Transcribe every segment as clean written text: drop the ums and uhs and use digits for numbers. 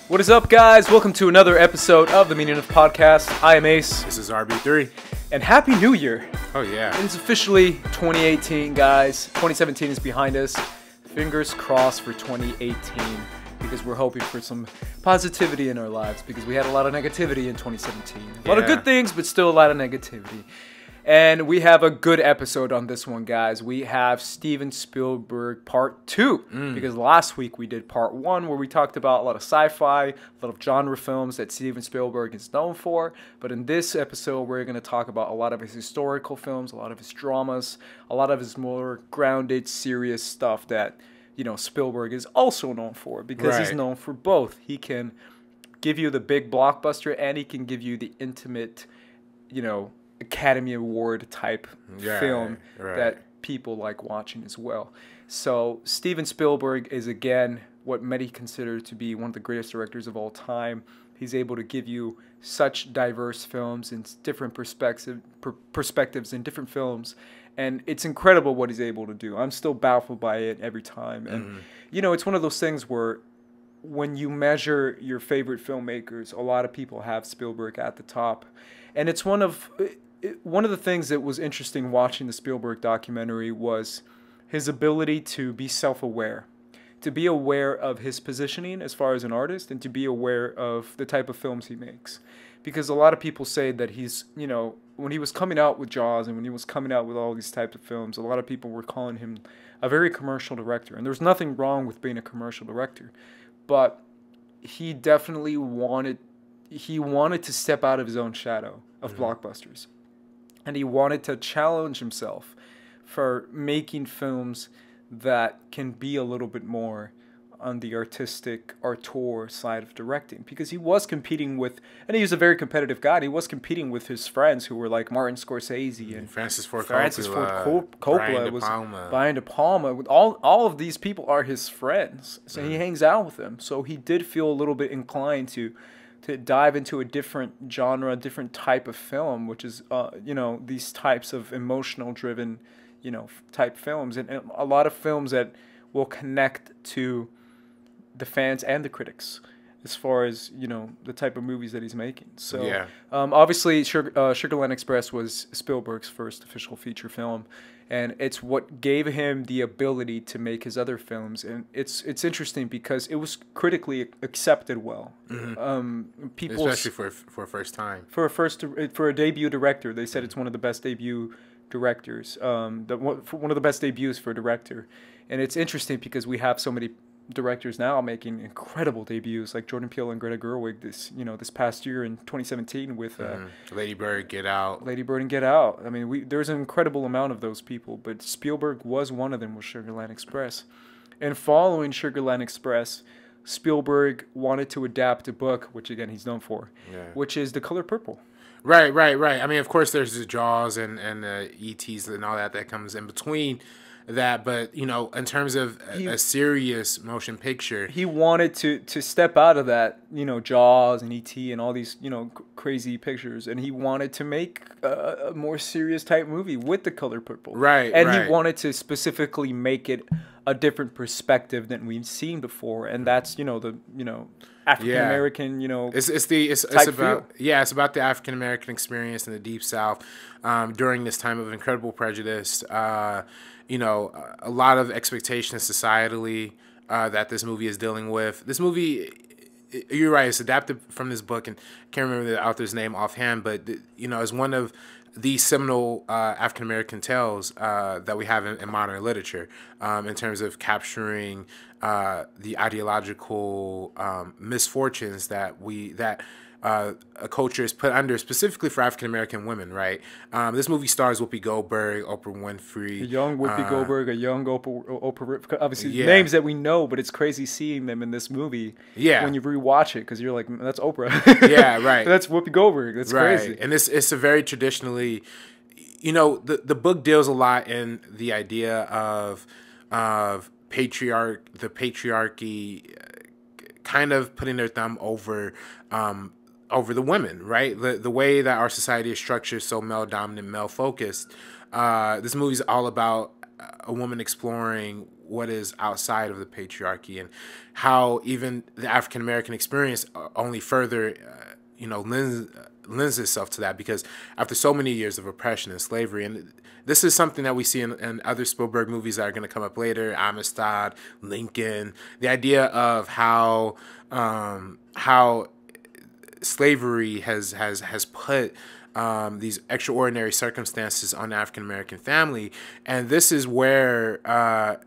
What is up, guys? Welcome to another episode of the Meaning of Podcast. I am Ace. This is RB3. And Happy New Year. Oh, yeah. It's officially 2018, guys. 2017 is behind us. Fingers crossed for 2018 because we're hoping for some positivity in our lives because we had a lot of negativity in 2017. A lot of good things, but still a lot of negativity. And we have a good episode on this one, guys. We have Steven Spielberg Part 2. Because last week we did Part 1 where we talked about a lot of sci-fi, a lot of genre films that Steven Spielberg is known for. But in this episode, we're going to talk about a lot of his historical films, a lot of his dramas, a lot of his more grounded, serious stuff that, you know, Spielberg is also known for. Because he's known for both. He can give you the big blockbuster and he can give you the intimate, you know, Academy Award type film that people like watching as well. So Steven Spielberg is again what many consider to be one of the greatest directors of all time. He's able to give you such diverse films and different perspectives in different films, and it's incredible what he's able to do. I'm still baffled by it every time, and you know, it's one of those things where when you measure your favorite filmmakers, a lot of people have Spielberg at the top, and it's one of the things that was interesting watching the Spielberg documentary was his ability to be self-aware, to be aware of his positioning as far as an artist, and to be aware of the type of films he makes. Because a lot of people say that he's, you know, when he was coming out with Jaws and when he was coming out with all these types of films, a lot of people were calling him a very commercial director. And there's nothing wrong with being a commercial director, but he definitely wanted to step out of his own shadow of blockbusters. And he wanted to challenge himself for making films that can be a little bit more on the artistic, auteur side of directing. Because he was competing with, and he was a very competitive guy, and he was competing with his friends who were like Martin Scorsese and Francis Ford Coppola, Brian De Palma. All of these people are his friends. So he hangs out with them. So he did feel a little bit inclined to dive into a different genre, different type of film, which is, you know, these types of emotional driven, you know, type films. And a lot of films that will connect to the fans and the critics as far as, you know, the type of movies that he's making. So, obviously, Sugarland Express was Spielberg's first official feature film. And it's what gave him the ability to make his other films, and it's interesting because it was critically accepted well. People, especially for a first time, for a debut director, they said it's one of the best debut directors, one of the best debuts for a director. And it's interesting because we have so many directors now making incredible debuts, like Jordan Peele and Greta Gerwig this past year in 2017 with Lady Bird, Get Out. and Get Out. I mean, there's an incredible amount of those people, but Spielberg was one of them with Sugarland Express. And following Sugarland Express, Spielberg wanted to adapt a book, which again he's known for, which is The Color Purple. Right. I mean, of course, there's the Jaws and the E.T.s and all that comes in between that, but you know, in terms of a serious motion picture, he wanted to step out of that, you know, Jaws and E.T. and all these, you know, crazy pictures, and he wanted to make a more serious type movie with The Color Purple, he wanted to specifically make it a different perspective than we've seen before, and that's, you know, the, you know, African American, you know, it's about the African American experience in the Deep South during this time of incredible prejudice. You know, a lot of expectations societally that this movie is dealing with. This movie, you're right, it's adapted from this book, and I can't remember the author's name offhand, but, you know, it's one of the seminal African-American tales that we have in modern literature in terms of capturing the ideological misfortunes that a culture is put under, specifically for African-American women, right? This movie stars Whoopi Goldberg, Oprah Winfrey. A young Whoopi Goldberg, a young Oprah, obviously names that we know, but it's crazy seeing them in this movie when you rewatch it, because you're like, that's Oprah. That's Whoopi Goldberg. That's crazy. And it's a very traditionally, you know, the book deals a lot in the idea of the patriarchy kind of putting their thumb over the women, right? The way that our society is structured, so male dominant, male focused. This movie's all about a woman exploring what is outside of the patriarchy, and how even the African American experience only further, lends itself to that, because after so many years of oppression and slavery, and this is something that we see in other Spielberg movies that are going to come up later, Amistad, Lincoln, the idea of how slavery has put these extraordinary circumstances on the African American family, and this is where the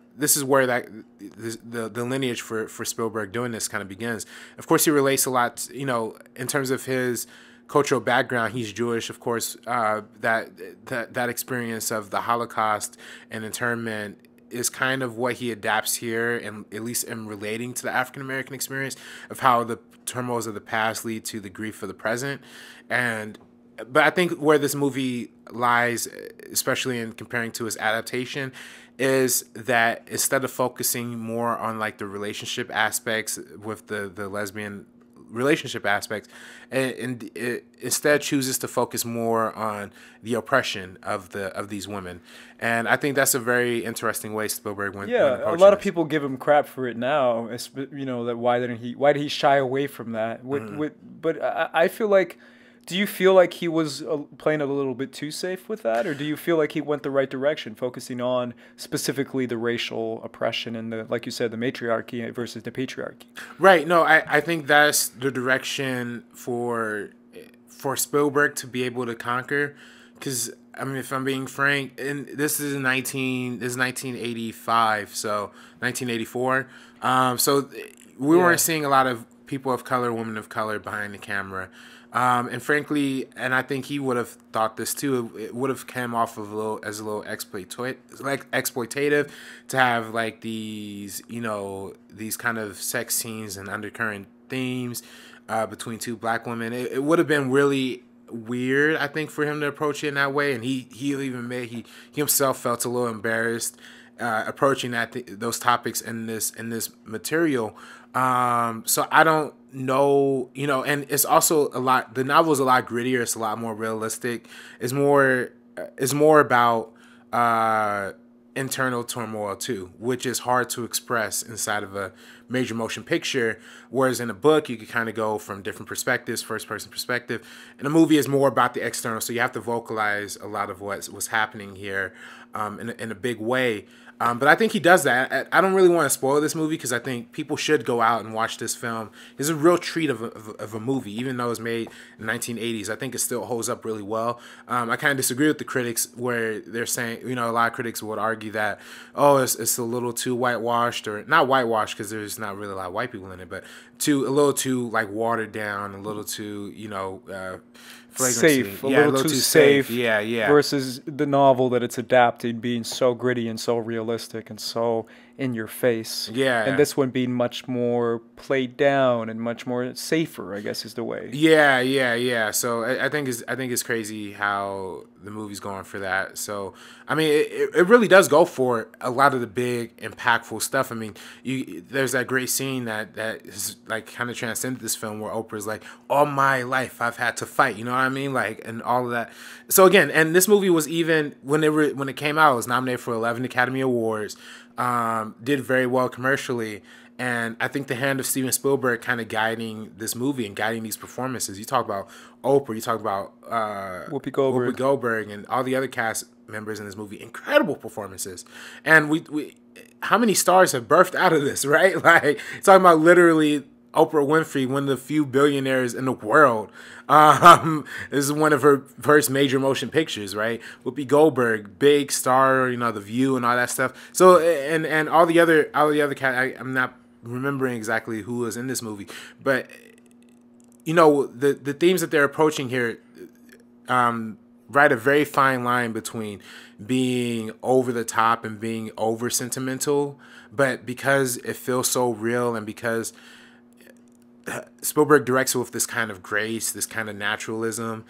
lineage for Spielberg doing this kind of begins. Of course, he relates a lot, in terms of his cultural background. He's Jewish, of course. That experience of the Holocaust and internment is kind of what he adapts here, and at least in relating to the African American experience of how the turmoils of the past lead to the grief of the present. But I think where this movie lies, especially in comparing to its adaptation, is that instead of focusing more on like the relationship aspects with the lesbian relationship aspects, and it instead chooses to focus more on the oppression of these women. And I think that's a very interesting way Spielberg went. Yeah, a lot of people give him crap for it now. That why did he shy away from that? But I feel like. Do you feel like he was playing it a little bit too safe with that, or do you feel like he went the right direction, focusing on specifically the racial oppression and like you said, the matriarchy versus the patriarchy? Right. No, I think that's the direction for Spielberg to be able to conquer, because I mean, if I'm being frank, and this is 1985, so 1984. So we weren't seeing a lot of people of color, women of color behind the camera. And frankly, and I think he would have thought this too, it would have come off of a little exploitative to have like these kind of sex scenes and undercurrent themes between two black women. It would have been really weird, I think, for him to approach it in that way. And he himself felt a little embarrassed approaching those topics in this material. So I don't know, and it's also the novel is a lot grittier. It's a lot more realistic. It's more about internal turmoil too, which is hard to express inside of a major motion picture. Whereas in a book, you could kind of go from different perspectives, first person perspective. And a movie is more about the external. So you have to vocalize a lot of what's happening here in a big way. But I think he does that. I don't really want to spoil this movie, because I think people should go out and watch this film. It's a real treat of a movie, even though it's made in the 1980s. I think it still holds up really well. I kind of disagree with the critics where they're saying, a lot of critics would argue that, it's a little too whitewashed, or not whitewashed because there's not really a lot of white people in it, but a little too like watered down, a little too, safe, a little too safe. Yeah. Versus the novel that it's adapting being so gritty and so realistic and so in your face. Yeah. And this one being much more played down and much more safer, I guess, is the way. Yeah. So I think it's crazy how the movie's going for that. So I mean, it really does go for a lot of the big, impactful stuff. I mean, there's that great scene that is like kind of transcended this film, where Oprah's like, all my life I've had to fight. You know what I mean? Like, and all of that. So again, and this movie was, even when it came out, it was nominated for 11 Academy Awards. Did very well commercially, and I think the hand of Steven Spielberg kind of guiding this movie and guiding these performances. You talk about Oprah, you talk about Whoopi Goldberg, and all the other cast members in this movie. Incredible performances, and we how many stars have birthed out of this, right? Like, talking about literally Oprah Winfrey, one of the few billionaires in the world. This is one of her first major motion pictures, right? Whoopi Goldberg, big star, The View and all that stuff. So, and all the other I'm not remembering exactly who was in this movie, but the themes that they're approaching here, write a very fine line between being over the top and being over sentimental, but because it feels so real, and because Spielberg directs it with this kind of grace, this kind of naturalism,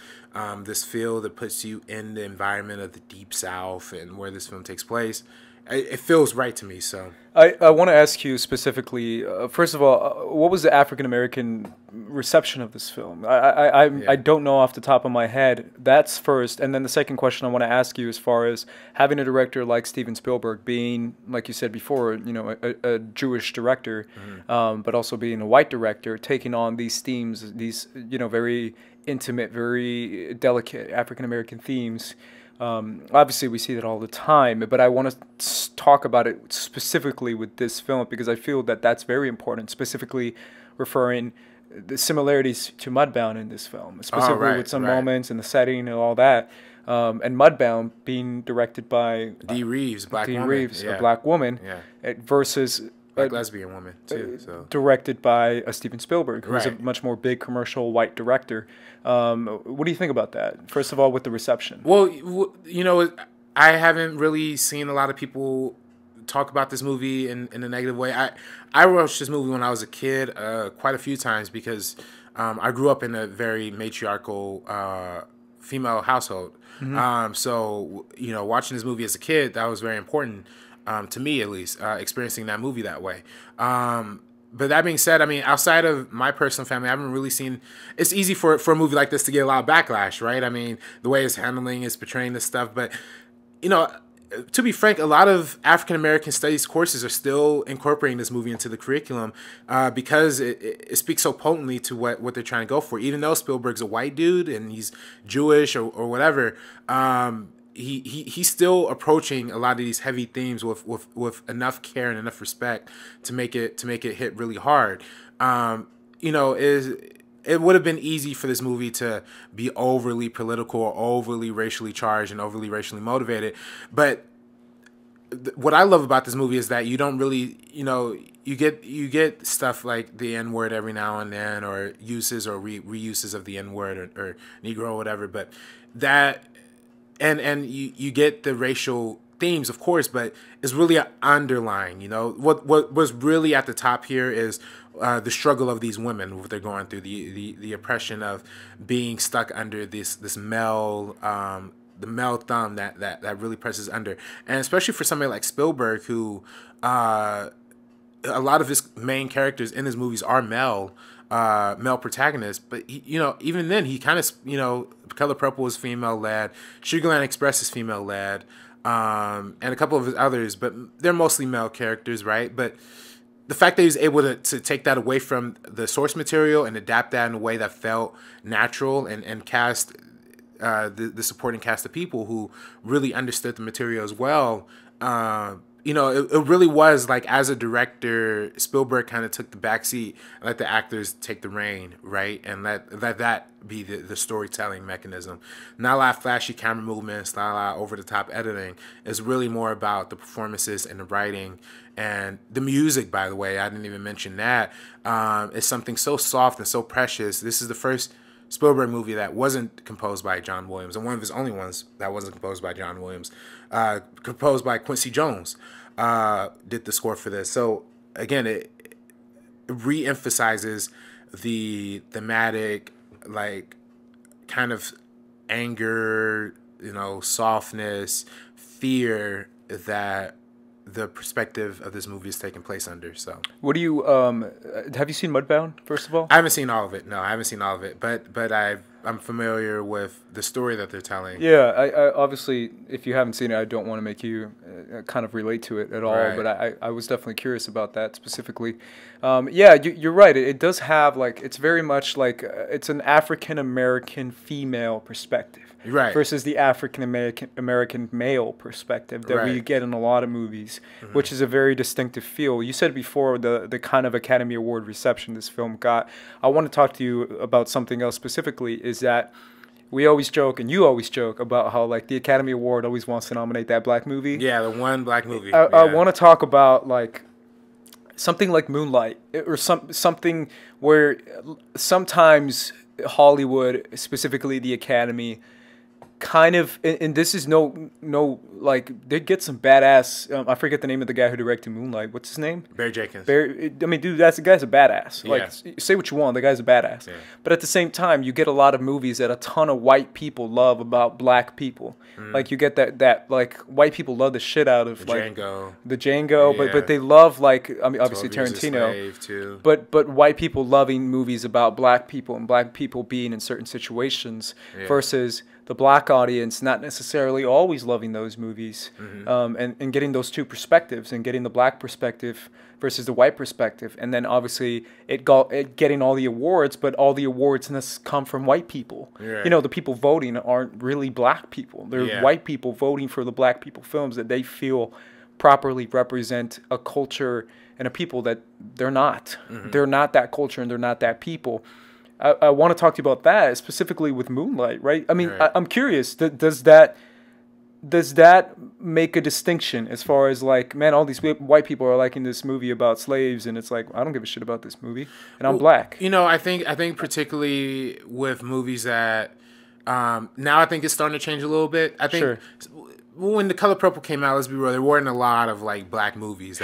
this feel that puts you in the environment of the Deep South and where this film takes place. it feels right to me. So I want to ask you specifically, first of all, what was the African American reception of this film? I don't know off the top of my head. That's first. And then the second question I want to ask you, as far as having a director like Steven Spielberg being, like you said before, a Jewish director, but also being a white director, taking on these themes, these, very intimate, very delicate African American themes. Obviously, we see that all the time, but I want to talk about it specifically with this film because I feel that that's very important, specifically referring the similarities to Mudbound in this film, specifically with some moments and the setting and all that. And Mudbound being directed by Dee Reeves, a black woman, versus black lesbian woman too. So directed by Steven Spielberg, who's a much more big commercial white director. What do you think about that? First of all, with the reception. Well, I haven't really seen a lot of people talk about this movie in a negative way. I watched this movie when I was a kid quite a few times because I grew up in a very matriarchal female household. So watching this movie as a kid, that was very important. To me, at least, experiencing that movie that way. But that being said, I mean, outside of my personal family, I haven't really seen. It's easy for a movie like this to get a lot of backlash, right? I mean, the way it's handling, it's portraying this stuff. But to be frank, a lot of African American studies courses are still incorporating this movie into the curriculum because it speaks so potently to what they're trying to go for. Even though Spielberg's a white dude and he's Jewish or whatever. He's still approaching a lot of these heavy themes with enough care and enough respect to make it hit really hard. It would have been easy for this movie to be overly political or overly racially charged and overly racially motivated. But what I love about this movie is that you don't really, you get stuff like the N-word every now and then, or uses or reuses of the N-word or Negro or whatever. But that. And you get the racial themes, of course, but it's really underlying. What was really at the top here is the struggle of these women, what they're going through, the oppression of being stuck under this male the male thumb that really presses under, and especially for somebody like Spielberg, who a lot of his main characters in his movies are male protagonists, but even then he kind of Color Purple is female led, Sugarland Express is female led, and a couple of his others, but they're mostly male characters, right? But the fact that he was able to take that away from the source material and adapt that in a way that felt natural and cast the supporting cast of people who really understood the material as well. It really was like, as a director, Spielberg kind of took the backseat and let the actors take the reign, right? And let that be the storytelling mechanism. Not a lot of flashy camera movements, not a lot of over-the-top editing. It's really more about the performances and the writing and the music, by the way. I didn't even mention that. It's something so soft and so precious. This is the first Spielberg movie that wasn't composed by John Williams, and one of his only ones that wasn't composed by John Williams, composed by Quincy Jones, did the score for this. So again, it re-emphasizes the thematic, like, kind of anger, softness, fear that the perspective of this movie is taking place under. So, what do you have you seen Mudbound, first of all? I haven't seen all of it. No, I haven't seen all of it, but I'm familiar with the story that they're telling. Yeah, I obviously, if you haven't seen it, I don't want to make you kind of relate to it at all, Right. but I was definitely curious about that specifically. You're right. It does have, like, it's very much like it's an African American female perspective. Right. Versus the African American male perspective that we Right. get in a lot of movies, which is a very distinctive feel. You said before the kind of Academy Award reception this film got. I want to talk to you about something else specifically, is that we always joke, and you always joke, about how, like, the Academy Award always wants to nominate that black movie. Yeah, the one black movie. I want to talk about, like, something like Moonlight, or something where sometimes Hollywood, specifically the Academy, kind of, and this is like they get some badass. I forget the name of the guy who directed Moonlight. What's his name? Barry Jenkins. I mean, dude, the guy's a badass. Like, say what you want, the guy's a badass. Yeah. But at the same time, you get a lot of movies that a ton of white people love about black people. Like you get that like white people love the shit out of like Django, but they love like, I mean, obviously Tarantino. But white people loving movies about black people and black people being in certain situations versus the black audience not necessarily always loving those movies, and getting those two perspectives and getting the black perspective versus the white perspective, and then obviously it getting all the awards, but all the awards come from white people. Right. You know, the people voting aren't really black people; they're white people voting for the black people films that they feel properly represent a culture and a people that they're not. They're not that culture and they're not that people. I want to talk to you about that, specifically with Moonlight, right? I mean, I'm curious, does that make a distinction as far as like, man, all these white people are liking this movie about slaves, and it's like, I don't give a shit about this movie, and I'm black. You know, I think particularly with movies that, now I think it's starting to change a little bit. I think when The Color Purple came out, let's be real, there weren't a lot of like black movies.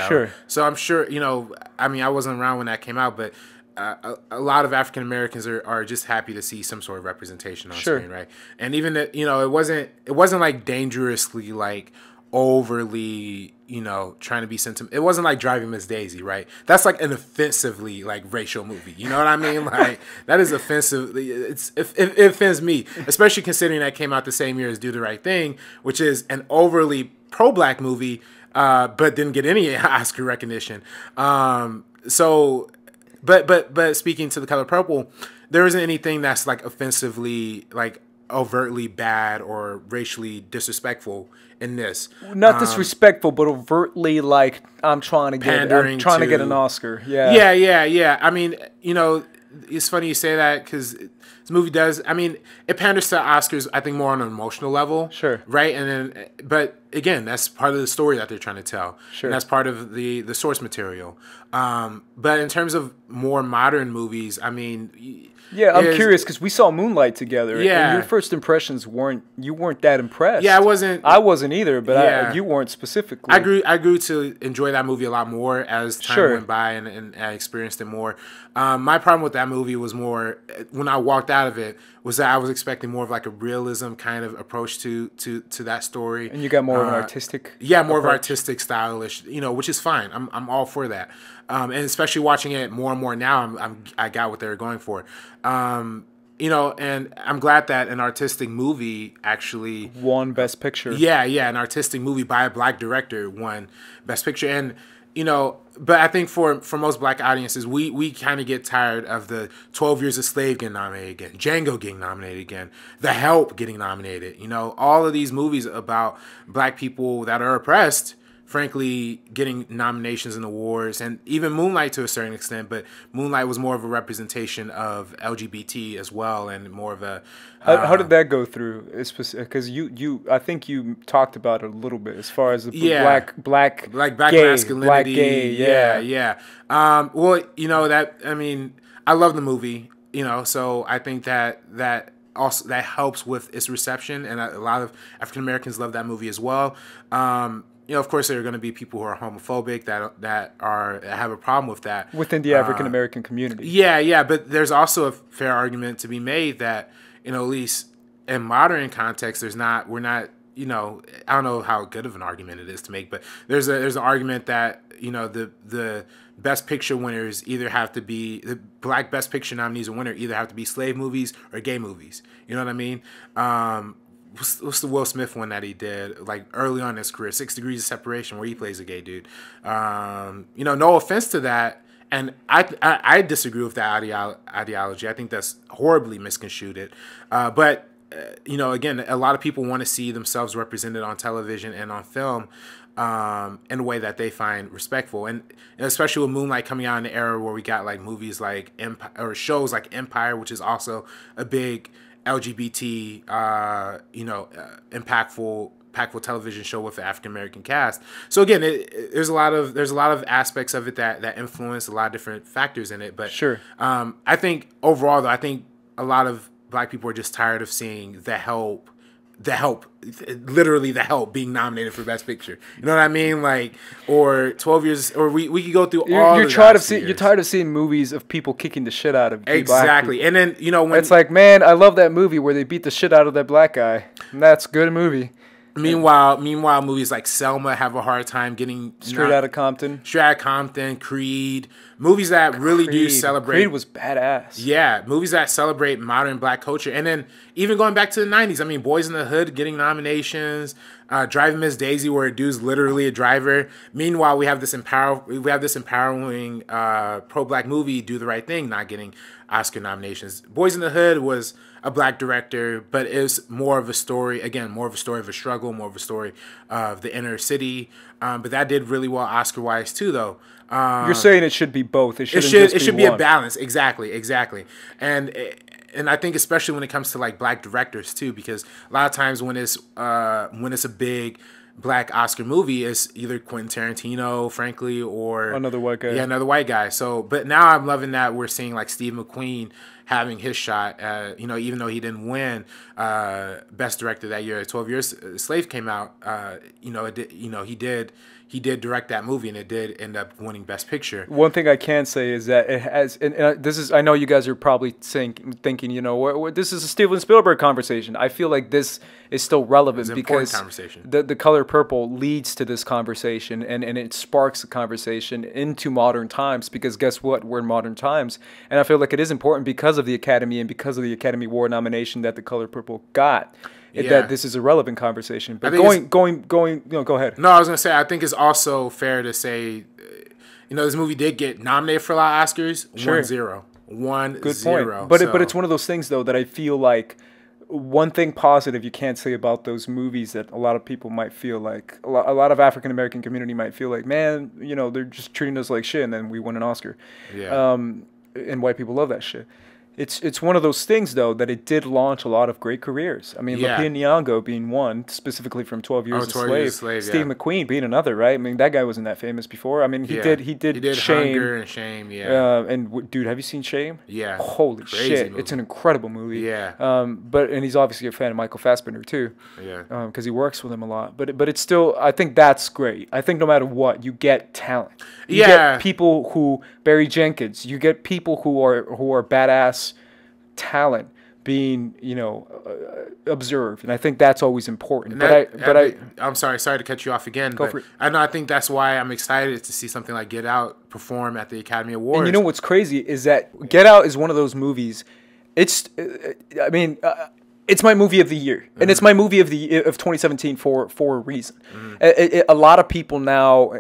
So I'm sure, you know, I mean, I wasn't around when that came out, but a lot of African Americans are just happy to see some sort of representation on screen, right? And even that, you know, it wasn't like dangerously like overly, you know, trying to be sentimental. It wasn't like Driving Miss Daisy, right? That's like an offensively like racial movie. You know what I mean? Like that is offensive. It offends me, especially considering that came out the same year as Do the Right Thing, which is an overly pro-black movie, but didn't get any Oscar recognition. So. But speaking to The Color Purple, there isn't anything that's like offensively, like overtly bad or racially disrespectful in this. Not disrespectful, but overtly like I'm trying to get an Oscar. Yeah. I mean, you know, it's funny you say that because this movie does. I mean, it panders to Oscars, I think, more on an emotional level. Right. And then, but again, that's part of the story that they're trying to tell. And that's part of the source material. But in terms of more modern movies, I mean, I'm curious because we saw Moonlight together. And your first impressions weren't that impressed. Yeah, I wasn't either, but you weren't specifically. I grew to enjoy that movie a lot more as time went by and I experienced it more. My problem with that movie was more when I walked out of it was that I was expecting more of like a realism kind of approach to that story. And you got more of an artistic more of artistic stylish, you know, which is fine. I'm all for that. And especially watching it more and more now, I got what they were going for. You know, and I'm glad that an artistic movie actually won Best Picture. An artistic movie by a black director won Best Picture. And you know, but I think for most black audiences, we kind of get tired of the 12 Years a Slave getting nominated again, Django getting nominated again, The Help getting nominated. You know, all of these movies about black people that are oppressed, frankly, getting nominations and awards, and even Moonlight to a certain extent, but Moonlight was more of a representation of LGBT as well, and more of a... How did that go through? Because I think you talked about it a little bit as far as the black gay, masculinity. Black gay, yeah. Well, you know, that, I mean, I love the movie, you know, so I think that also that helps with its reception, and a lot of African Americans love that movie as well. You know, of course, there are going to be people who are homophobic that have a problem with that within the African American community. Yeah, but there's also a fair argument to be made that, you know, at least in modern context, we're not, you know, I don't know how good of an argument it is to make, but there's an argument that, you know, the Best Picture winners either have to be, the black Best Picture nominees or winner either have to be slave movies or gay movies. You know what I mean? What's the Will Smith one that he did like early on in his career, 6 Degrees of Separation, where he plays a gay dude. You know, no offense to that, and I disagree with that ideology. I think that's horribly misconstrued. But you know, again, a lot of people want to see themselves represented on television and on film in a way that they find respectful, and especially with Moonlight coming out in the era where we got like movies like Empire, or shows like Empire, which is also a big LGBT, impactful television show with an African American cast. So again, there's a lot of aspects of it that influence a lot of different factors in it. But I think overall, though, I think a lot of black people are just tired of seeing The Help The Help, literally The Help being nominated for Best Picture. You know what I mean? Like, or 12 Years, or we could go through all. You're tired of seeing movies of people kicking the shit out of exactly. Black and then when it's like, man, I love that movie where they beat the shit out of that black guy. And that's a good movie. Meanwhile, movies like Selma have a hard time getting Straight Outta Compton, Creed, movies that really do celebrate. Creed was badass. Yeah, movies that celebrate modern Black culture, and then even going back to the '90s. I mean, Boys in the Hood getting nominations, Driving Miss Daisy, where a dude's literally a driver. Meanwhile, we have this empowering pro-Black movie, Do the Right Thing, not getting Oscar nominations. Boys in the Hood was a Black director, but it's more of a story, again, more of a story of a struggle, more of a story of the inner city. But that did really well Oscar-wise too, though. You're saying it should be both. It should be a balance. Exactly. And I think especially when it comes to like Black directors too, because a lot of times when it's a big Black Oscar movie, it's either Quentin Tarantino, frankly, or another white guy. Yeah, another white guy. So, but now I'm loving that we're seeing like Steve McQueen having his shot. Even though he didn't win Best Director that year, 12 Years a Slave came out. He did direct that movie, and it did end up winning Best Picture. One thing I can say is that it has, and this is, I know you guys are probably thinking, this is a Steven Spielberg conversation. I feel like this is still relevant because the Color Purple leads to this conversation, and it sparks a conversation into modern times, because guess what? We're in modern times. And I feel like it is important because of the Academy and because of the Academy Award nomination that the Color Purple got. That this is a relevant conversation. But go ahead. No, I was gonna say I think it's also fair to say, this movie did get nominated for a lot of Oscars. Sure. 1-0. Good point. But it's one of those things though that I feel like one thing positive you can't say about those movies that a lot of people might feel like a lot of African American community might feel like, man, they're just treating us like shit, and then we win an Oscar. Yeah. And white people love that shit. It's one of those things, though, that it did launch a lot of great careers. I mean, Lupita Nyong'o being one, specifically from 12 Years a Slave. Steve McQueen being another, right? I mean, that guy wasn't that famous before. I mean, he did Shame. Hunger and Shame, yeah. Dude, have you seen Shame? Yeah. Holy shit. Movie. It's an incredible movie. Yeah. And he's obviously a fan of Michael Fassbender, too. Yeah. Because he works with him a lot. But it's still, I think that's great. I think no matter what, you get talent. You get people who, Barry Jenkins, you get people who are badass talent being observed, and I think that's always important. I'm sorry to cut you off again. Go for it. I think that's why I'm excited to see something like Get Out perform at the Academy Awards. And you know what's crazy is that Get Out is one of those movies. It's my movie of the year, and it's my movie of 2017 for a reason. A lot of people now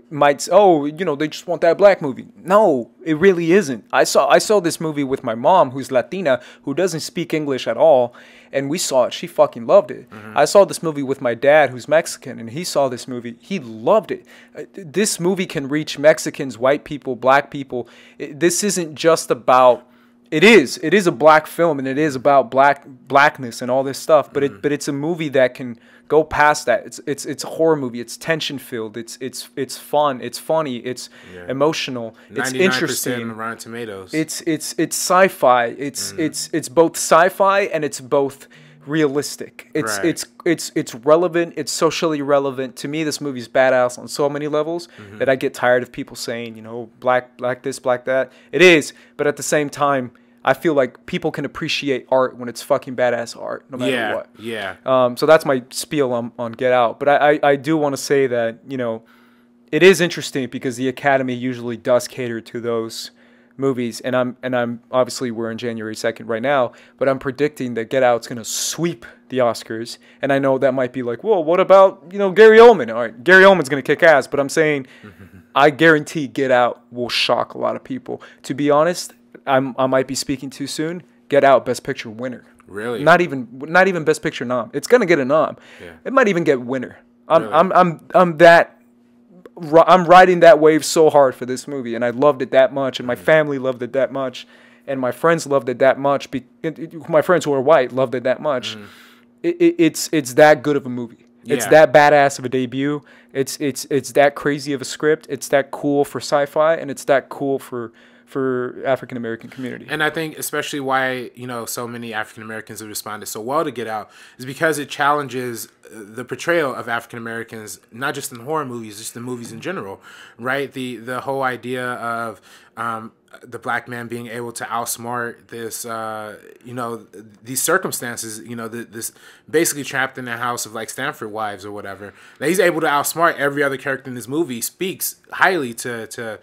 might they just want that Black movie. No, it really isn't. I saw this movie with my mom, who's Latina, who doesn't speak English at all, and we saw it. She fucking loved it. I saw this movie with my dad, who's Mexican, and he saw this movie. He loved it. This movie can reach Mexicans, white people, Black people. This isn't just about. It is a Black film, and it is about blackness and all this stuff. But it's a movie that can go past that. It's a horror movie. It's tension filled. It's fun. It's funny. It's emotional. It's interesting. Rotten Tomatoes. It's sci-fi. It's both sci-fi and it's both realistic. It's relevant. It's socially relevant. To me, this movie's badass on so many levels that I get tired of people saying, black this, black that. It is, but at the same time, I feel like people can appreciate art when it's fucking badass art, no matter what. Yeah. So that's my spiel on Get Out. But I do want to say that, it is interesting because the Academy usually does cater to those movies, and I'm obviously we're in January 2nd right now, but I'm predicting that Get Out's gonna sweep the Oscars. And I know that might be like, well, what about Gary Oldman? All right, Gary Oldman's gonna kick ass, but I'm saying I guarantee Get Out will shock a lot of people. To be honest, I might be speaking too soon. Get Out, Best Picture winner. Really? Not even Best Picture nom. It's gonna get a nom. Yeah. It might even get winner. Really? I'm riding that wave so hard for this movie, and I loved it that much, and my family loved it that much, and my friends loved it that much. My friends who are white loved it that much. It's that good of a movie. Yeah. It's that badass of a debut. It's that crazy of a script. It's that cool for sci-fi, and it's that cool for for African American community. And I think especially why, you know, so many African Americans have responded so well to Get Out is because it challenges the portrayal of African Americans, not just in horror movies, just in movies in general, right? The whole idea of the black man being able to outsmart this, you know, these circumstances, you know, this basically trapped in a house of like Stanford wives or whatever. That he's able to outsmart every other character in this movie speaks highly to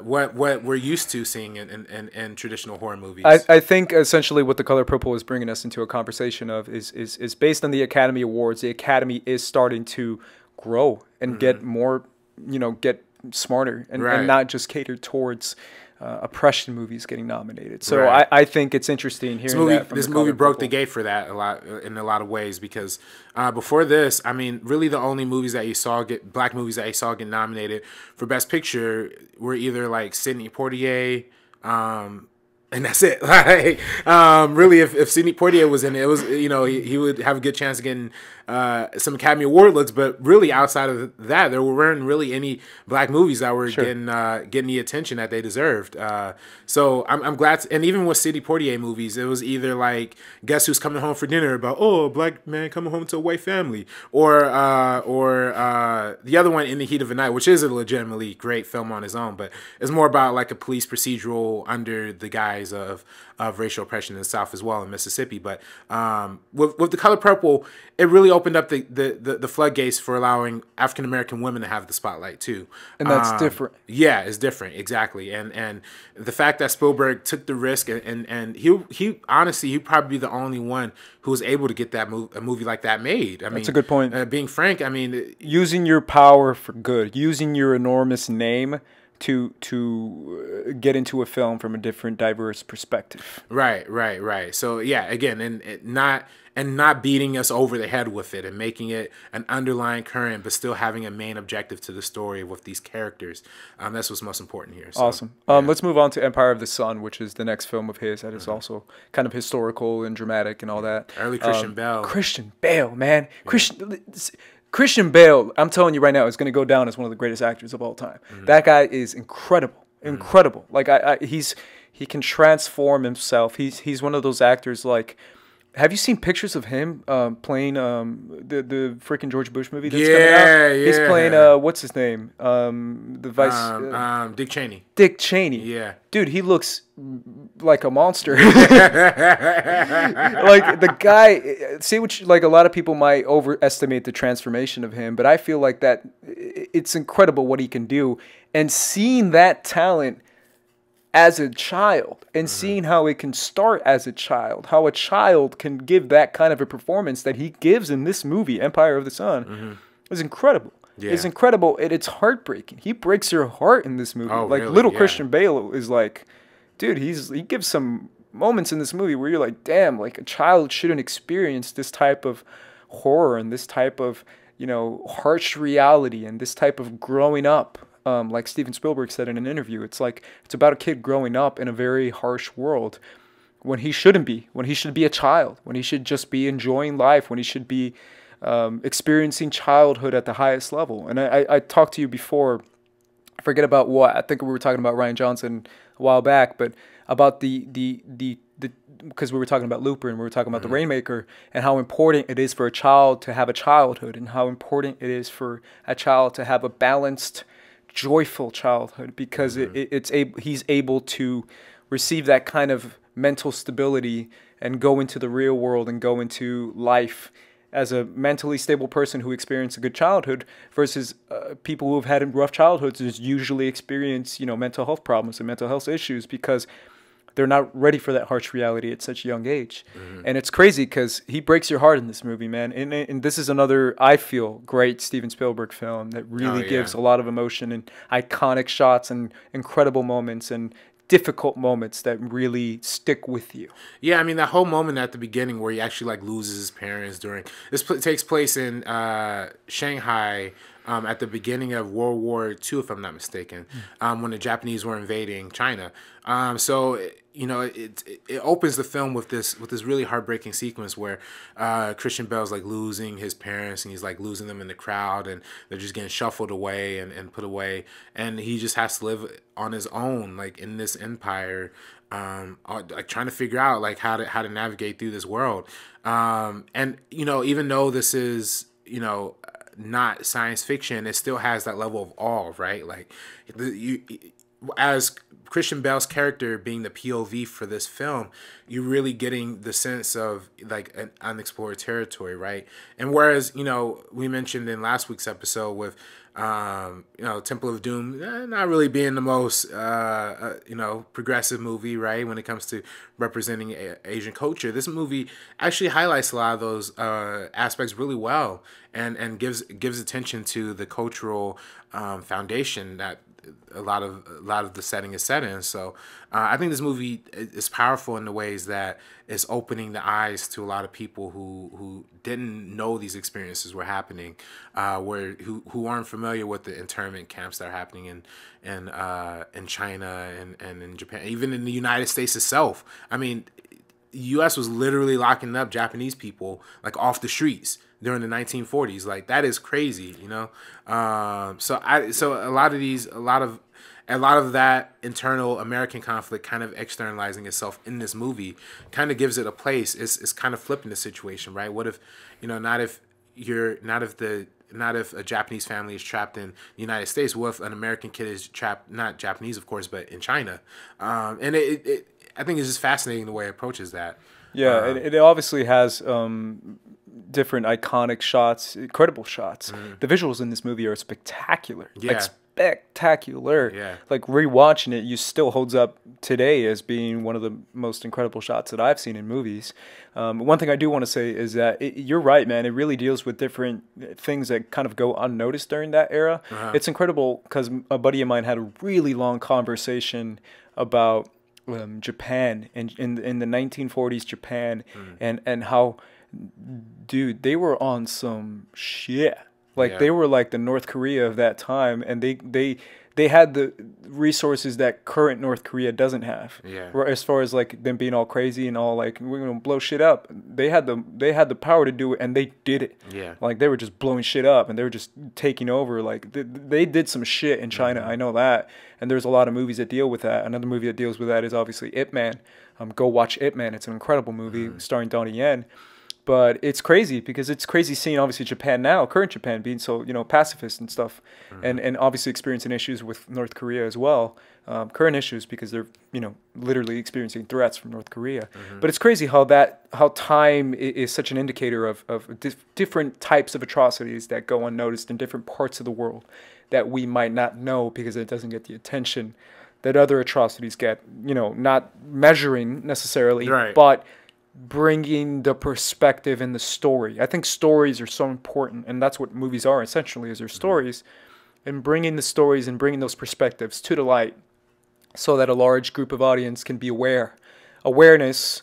what we're used to seeing in traditional horror movies. I think essentially what The Color Purple is bringing us into a conversation of is based on the Academy Awards. The Academy is starting to grow and get more, you know, get smarter and not just cater towards oppression movies getting nominated. So I think it's interesting hearing this movie broke the gate for that in a lot of ways, because before this, I mean, really the only movies that you saw black movies that you saw get nominated for Best Picture were either like Sidney Poitier, and that's it. Like, really, if Sidney Poitier was in it, it was, you know, he would have a good chance of getting some Academy Award looks. But really, outside of that, there weren't really any black movies that were getting the attention that they deserved. So I'm glad. And even with Sidney Poitier movies, it was either like Guess Who's Coming Home for Dinner, about a black man coming home to a white family, or the other one, In the Heat of the Night, which is a legitimately great film on its own, but it's more about like a police procedural under the guise of racial oppression in the South as well, in Mississippi. But with The Color Purple, it really opened up the floodgates for allowing African American women to have the spotlight too. And that's different. Yeah, it's different, exactly. And the fact that Spielberg took the risk, and he honestly, he'd probably be the only one who was able to get a movie like that made. I mean, that's a good point. Being frank, I mean, using your power for good, using your enormous name to get into a film from a different, diverse perspective. Right. So yeah, again, and not beating us over the head with it, and making it an underlying current, but still having a main objective to the story with these characters. That's what's most important here. So, awesome. Let's move on to Empire of the Sun, which is the next film of his that is also kind of historical and dramatic and all that. Early Christian Bale. Christian Bale, man. Yeah. Christian Bale, I'm telling you right now, is going to go down as one of the greatest actors of all time. That guy is incredible. Like he can transform himself. He's one of those actors like. Have you seen pictures of him playing the freaking George Bush movie that's coming out? Yeah. He's playing what's his name? The vice Dick Cheney. Dick Cheney. Yeah. Dude, he looks like a monster. Like the guy, like a lot of people might overestimate the transformation of him, but I feel like that it's incredible what he can do, and seeing that talent as a child and seeing how it can start as a child, how a child can give that kind of a performance that he gives in this movie, Empire of the Sun, is incredible. Yeah. It's incredible, and it's heartbreaking. He breaks your heart in this movie. Oh, like, really? little Yeah. Christian Bale is like, dude, he gives some moments in this movie where you're like, damn, like a child shouldn't experience this type of horror and this type of, you know, harsh reality and this type of growing up. Like Steven Spielberg said in an interview, it's about a kid growing up in a very harsh world when he shouldn't be, when he should be a child, when he should just be enjoying life, when he should be experiencing childhood at the highest level. And I talked to you before, I forget about what, I think we were talking about Rian Johnson a while back, but about because we were talking about Looper and we were talking about The Rainmaker, and how important it is for a child to have a childhood, and how important it is for a child to have a balanced, joyful childhood, because he's able to receive that kind of mental stability and go into the real world and go into life as a mentally stable person who experienced a good childhood, versus people who have had rough childhoods who usually experience, you know, mental health problems and mental health issues because they're not ready for that harsh reality at such a young age. And it's crazy because he breaks your heart in this movie, man. And this is another, I feel, great Steven Spielberg film that really gives a lot of emotion and iconic shots and incredible moments and difficult moments that really stick with you. Yeah, I mean, that whole moment at the beginning where he actually like loses his parents during this takes place in Shanghai at the beginning of World War II, if I'm not mistaken, when the Japanese were invading China. So it opens the film with this really heartbreaking sequence where Christian Bale's like losing his parents, and he's like losing them in the crowd, and they're just getting shuffled away and put away, and he just has to live on his own, like in this empire, like trying to figure out like how to navigate through this world. And even though this is not science fiction, it still has that level of awe, right? Like as Christian Bale's character being the POV for this film, you're really getting the sense of like an unexplored territory, right? And whereas we mentioned in last week's episode with Temple of Doom not really being the most progressive movie, right, when it comes to representing Asian culture, this movie actually highlights a lot of those aspects really well, and gives attention to the cultural foundation that a lot of the setting is set in. So I think this movie is powerful in the ways that it's opening the eyes to a lot of people who didn't know these experiences were happening, who aren't familiar with the internment camps that are happening in China and in Japan, even in the United States itself. I mean, the U.S. was literally locking up Japanese people like off the streets during the 1940s. Like, that is crazy, So a lot of that internal American conflict kind of externalizing itself in this movie kind of gives it a place. It's kind of flipping the situation, right? What if, not if a Japanese family is trapped in the United States? What if an American kid is trapped, not Japanese, of course, but in China? And I think it's just fascinating the way it approaches that. Yeah, it obviously has different iconic shots, incredible shots. The visuals in this movie are spectacular. Yeah. Like, spectacular. Yeah. Like, rewatching it, you still holds up today as being one of the most incredible shots that I've seen in movies. One thing I do want to say is that you're right, man. It really deals with different things that kind of go unnoticed during that era. It's incredible because a buddy of mine had a really long conversation about Japan and in the 1940s Japan, and how, dude, they were on some shit. Like, they were like the North Korea of that time, and they had the resources that current North Korea doesn't have. Yeah. As far as like them being all crazy and all like, we're gonna blow shit up. They had the power to do it, and they did it. Yeah. Like, they were just blowing shit up, and they were just taking over. Like, they did some shit in China. I know that. And there's a lot of movies that deal with that. Another movie that deals with that is obviously Ip Man. Go watch Ip Man. It's an incredible movie starring Donnie Yen. But it's crazy because it's crazy seeing obviously Japan now, current Japan, being so pacifist and stuff, and obviously experiencing issues with North Korea as well, current issues because they're literally experiencing threats from North Korea. But it's crazy how time is such an indicator of different types of atrocities that go unnoticed in different parts of the world that we might not know because it doesn't get the attention that other atrocities get. Not measuring necessarily, right, but bringing the perspective and the story. I think stories are so important, and that's what movies are essentially, is they're stories, and bringing the stories and bringing those perspectives to the light so that a large group of audience can be aware. Awareness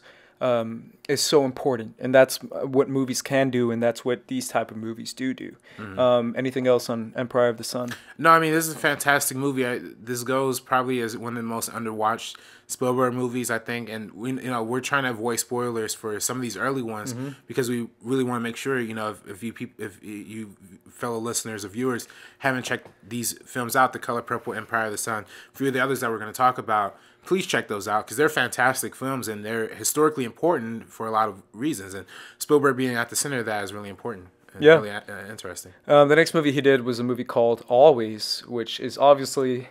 is so important, and that's what movies can do, and that's what these type of movies do. Anything else on Empire of the Sun? No, I mean, this is a fantastic movie. This goes probably as one of the most underwatched Spielberg movies, I think, and we're trying to avoid spoilers for some of these early ones because we really want to make sure if you fellow listeners or viewers haven't checked these films out, The Color Purple, Empire of the Sun, a few of the others that we're going to talk about, please check those out because they're fantastic films and they're historically important for a lot of reasons, and Spielberg being at the center of that is really important. Really interesting. The next movie he did was a movie called Always, which is obviously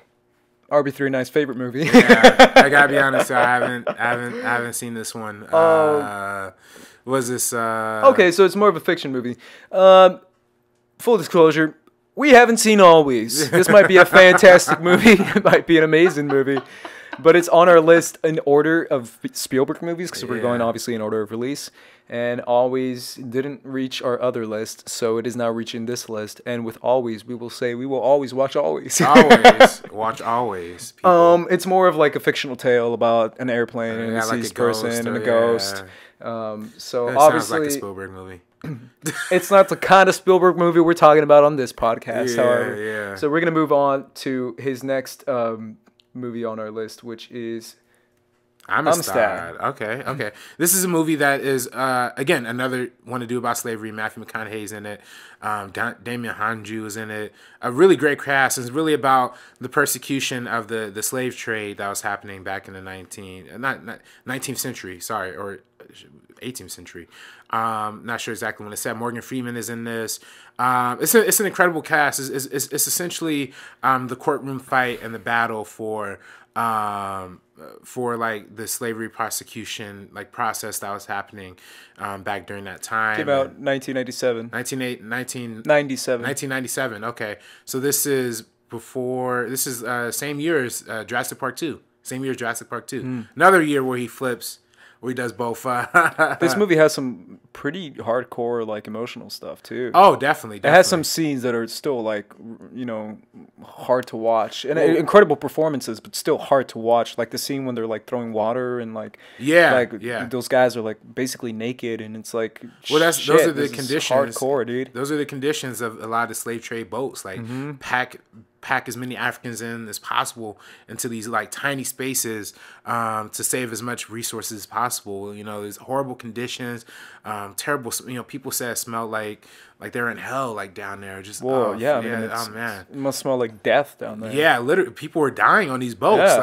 RB39's favorite movie. Yeah, I gotta be honest, I haven't seen this one. Was this okay, so it's more of a fiction movie. Full disclosure, we haven't seen Always. This might be a fantastic movie. It might be an amazing movie. But it's on our list in order of Spielberg movies because we're going obviously in order of release. And Always didn't reach our other list, so it is now reaching this list. And with Always, we will always watch Always. Always watch Always. People. It's more of like a fictional tale about an airplane and a deceased person and a ghost. So That obviously, sounds like a Spielberg movie. it's not the kind of Spielberg movie we're talking about on this podcast. Yeah, However, yeah. so we're gonna move on to his next movie on our list, which is Amistad. Okay. This is a movie that is again another one to do about slavery. Matthew McConaughey's in it. Damien Hanju is in it. A really great cast. It's really about the persecution of the slave trade that was happening back in the 19th century. Sorry, or 18th century. Not sure exactly when it said. Morgan Freeman is in this. It's an incredible cast. It's essentially the courtroom fight and the battle for like the slavery prosecution like process that was happening back during that time. came out 1997. 1997. Okay, so this is same year as Jurassic Park 2. Same year as Jurassic Park 2. Another year where he flips. Where he does both. This movie has some pretty hardcore, like, emotional stuff too. Oh, definitely. It has some scenes that are still, like, hard to watch, and incredible performances, but still hard to watch. Like the scene when they're like throwing water and like those guys are like basically naked, and it's like those are the conditions. Hardcore, dude. Those are the conditions of a lot of slave trade boats. Like pack as many Africans in as possible into these like tiny spaces to save as much resources as possible. There's horrible conditions, terrible. People say it smelled like they're in hell, like down there. Just man, man, it must smell like death down there. Yeah, literally, people were dying on these boats.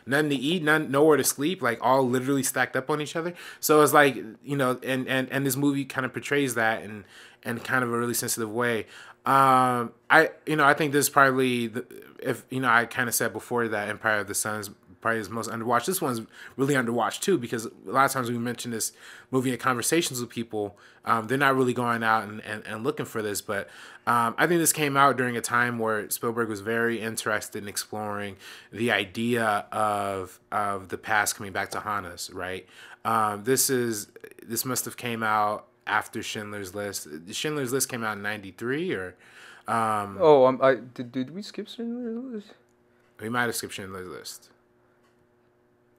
Nothing to eat, nowhere to sleep. Like all literally stacked up on each other. So it's like and this movie kind of portrays that in kind of a really sensitive way. I think this is probably I kind of said before that Empire of the Sun is probably his most underwatched. This one's really underwatched too, because a lot of times when we mention this movie in conversations with people, they're not really going out and looking for this. But I think this came out during a time where Spielberg was very interested in exploring the idea of the past coming back to haunt us, right? This must have came out after Schindler's List. Schindler's List came out in 93 or did we skip Schindler's List? We might have skipped Schindler's List.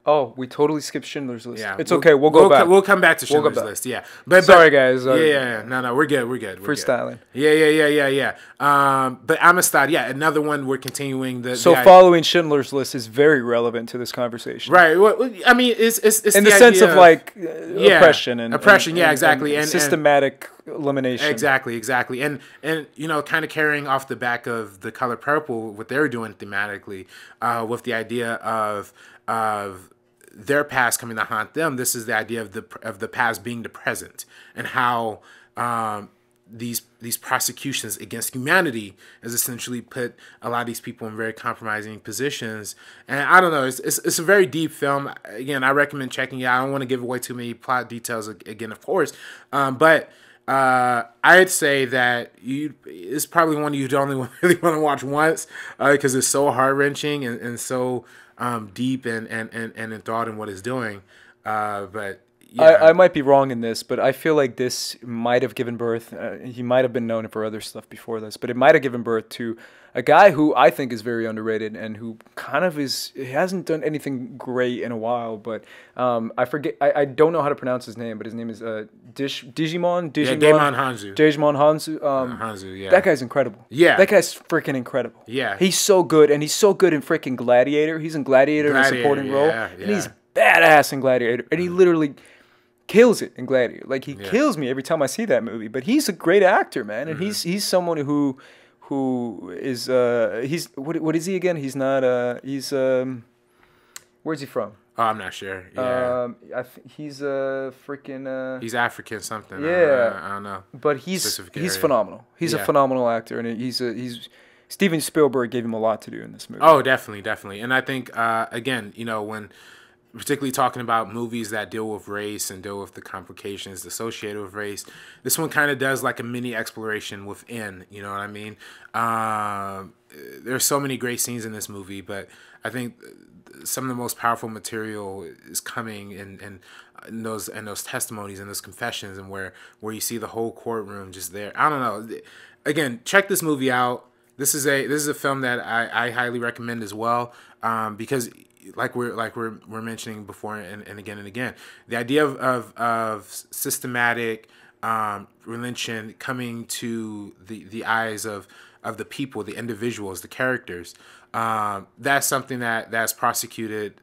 Oh, we totally skipped Schindler's List. Yeah, it's okay. We'll go back. We'll come back to Schindler's List. Yeah, but sorry guys. Yeah. No, we're good. Freestyling. Yeah. But Amistad, another one we're continuing the. So following Schindler's List is very relevant to this conversation, right? Well, I mean, it's in the sense of like oppression and exactly, and systematic elimination. Exactly, and kind of carrying off the back of The Color Purple, what they're doing thematically, with the idea of their past coming to haunt them. This is the idea of the past being the present, and how these prosecutions against humanity has essentially put a lot of these people in very compromising positions. And I don't know, it's a very deep film. Again, I recommend checking it out. I don't want to give away too many plot details again, of course, but I'd say that it's probably one you don't really want to watch once, because it's so heart-wrenching and so deep and in thought in what it's doing. But yeah. I might be wrong in this, but I feel like this might have given birth. He might have been known for other stuff before this, but it might have given birth to a guy who I think is very underrated and who kind of he hasn't done anything great in a while. But I forget. I don't know how to pronounce his name, but his name is Digimon. Yeah, Damon Hanzu. Digimon Hanzu. Hanzu. Yeah. That guy's incredible. Yeah. That guy's freaking incredible. Yeah. He's so good, and he's so good in freaking Gladiator. He's in Gladiator in a supporting role, and he's badass in Gladiator, and he literally kills it in Gladiator. Like he kills me every time I see that movie. But he's a great actor, man, and he's someone who is he's what is he again? He's not where's he from? Oh, I'm not sure. Yeah. He's freaking he's African something. Yeah, I don't know. But he's phenomenal. He's a phenomenal actor, and he's Steven Spielberg gave him a lot to do in this movie. Oh, definitely. And I think again, when particularly talking about movies that deal with race and deal with the complications associated with race, this one kind of does like a mini exploration within, you know what I mean? There's so many great scenes in this movie, but I think some of the most powerful material is coming in those testimonies and those confessions, and where you see the whole courtroom just there. I don't know. Again, check this movie out. this is a film that I highly recommend as well, because like we're mentioning before and again, the idea of systematic religion coming to the eyes of the people, the individuals, the characters. That's something that's prosecuted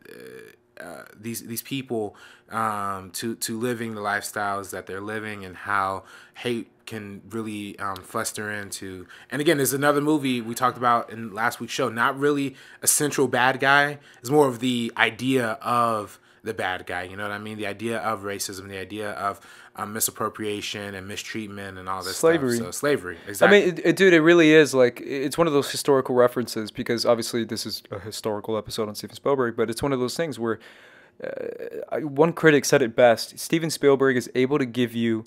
these people to living the lifestyles that they're living, and how hate can really fester into. And again, there's another movie we talked about in last week's show. Not really a central bad guy. It's more of the idea of the bad guy. You know what I mean? The idea of racism, the idea of misappropriation and mistreatment and all this Slavery. stuff. So slavery, exactly. I mean, dude, it really is like, it's one of those historical references, because obviously this is a historical episode on Steven Spielberg, but it's one of those things where one critic said it best. Steven Spielberg is able to give you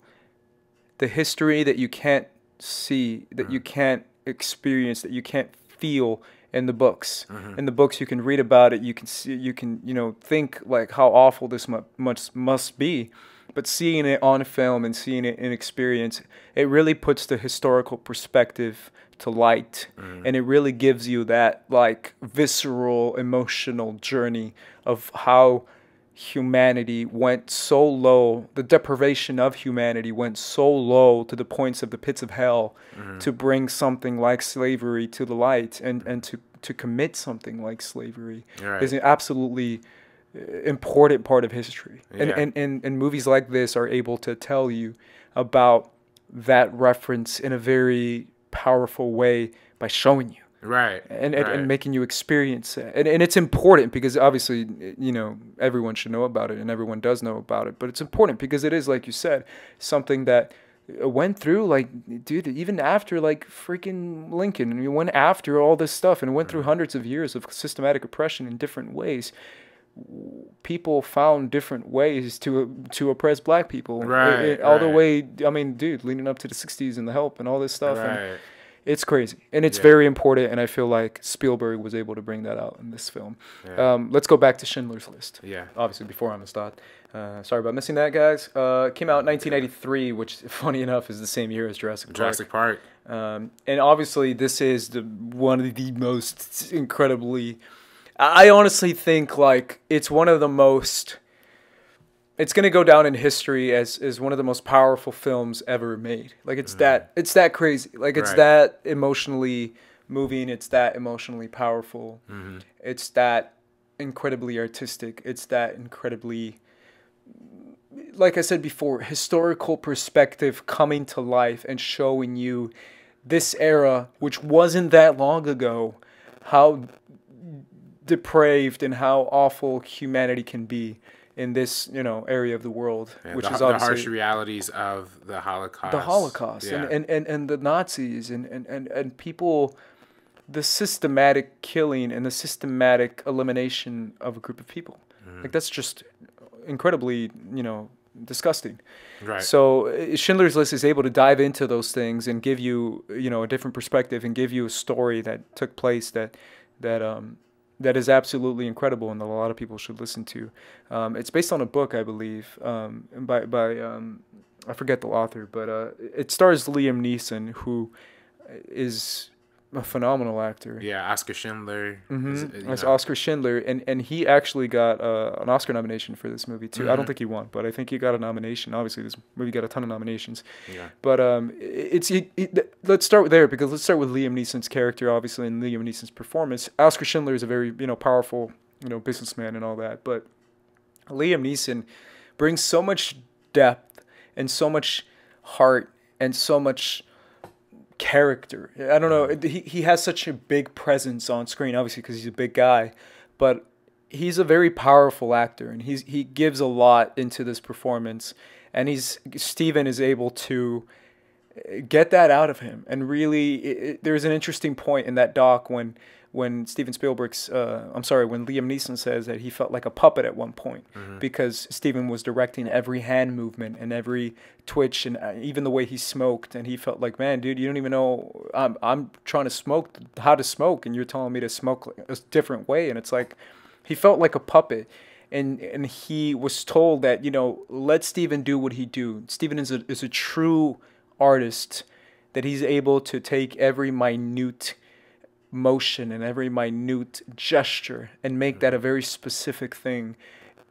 the history that you can't see, that you can't experience, that you can't feel in the books. In the books, you can read about it, you can see, you can, you know, think like how awful this must be. But seeing it on film and seeing it in experience, it really puts the historical perspective to light. And it really gives you that like visceral, emotional journey of how humanity went so low, the deprivation of humanity went so low to the points of the pits of hell to bring something like slavery to the light, and to commit something like slavery is an absolutely important part of history. And movies like this are able to tell you about that reference in a very powerful way by showing you. And making you experience it. And it's important because obviously, you know, everyone should know about it, and everyone does know about it. But it's important because it is, like you said, something that went through, like, dude, even after like freaking Lincoln, and we went after all this stuff, and went through hundreds of years of systematic oppression in different ways. People found different ways to oppress black people, all the way. I mean, dude, leading up to the '60s and the Help and all this stuff. And it's crazy, and it's very important, and I feel like Spielberg was able to bring that out in this film. Let's go back to Schindler's List. Obviously before Amistad. Sorry about missing that, guys. Came out in 1983, which, funny enough, is the same year as Jurassic Park. And obviously this is one of the most incredibly... I honestly think like it's one of the most... It's gonna go down in history as one of the most powerful films ever made. Like it's that crazy. Like it's that emotionally moving. It's that emotionally powerful. It's that incredibly artistic. It's that incredibly, like I said before, historical perspective coming to life and showing you this era, which wasn't that long ago, how depraved and how awful humanity can be in this, you know, area of the world, which is obviously the harsh realities of the Holocaust. And the Nazis and people, the systematic killing and the systematic elimination of a group of people. Like that's just incredibly, you know, disgusting. So Schindler's List is able to dive into those things and give you, you know, a different perspective, and give you a story that took place that is absolutely incredible, and that a lot of people should listen to. It's based on a book, I believe, by I forget the author, but it stars Liam Neeson, who is a phenomenal actor. Oscar Schindler. That's Oscar Schindler, and he actually got an Oscar nomination for this movie too. I don't think he won, but I think he got a nomination. Obviously, this movie got a ton of nominations. But let's start there, because let's start with Liam Neeson's character, obviously, and Liam Neeson's performance. Oscar Schindler is a very, you know, powerful, you know, businessman and all that, but Liam Neeson brings so much depth and so much heart and so much character. I don't know. He has such a big presence on screen, obviously, because he's a big guy, but he's a very powerful actor, and he gives a lot into this performance, and Steven is able to get that out of him. And really, there's an interesting point in that doc when when Liam Neeson says that he felt like a puppet at one point, because Steven was directing every hand movement and every twitch and even the way he smoked, and he felt like, man, dude, you don't even know, I'm trying to smoke how to smoke, and you're telling me to smoke a different way. And it's like he felt like a puppet. And he was told that, you know, let Steven do what he do. Steven is a true artist, that he's able to take every minute motion and every minute gesture and make that a very specific thing.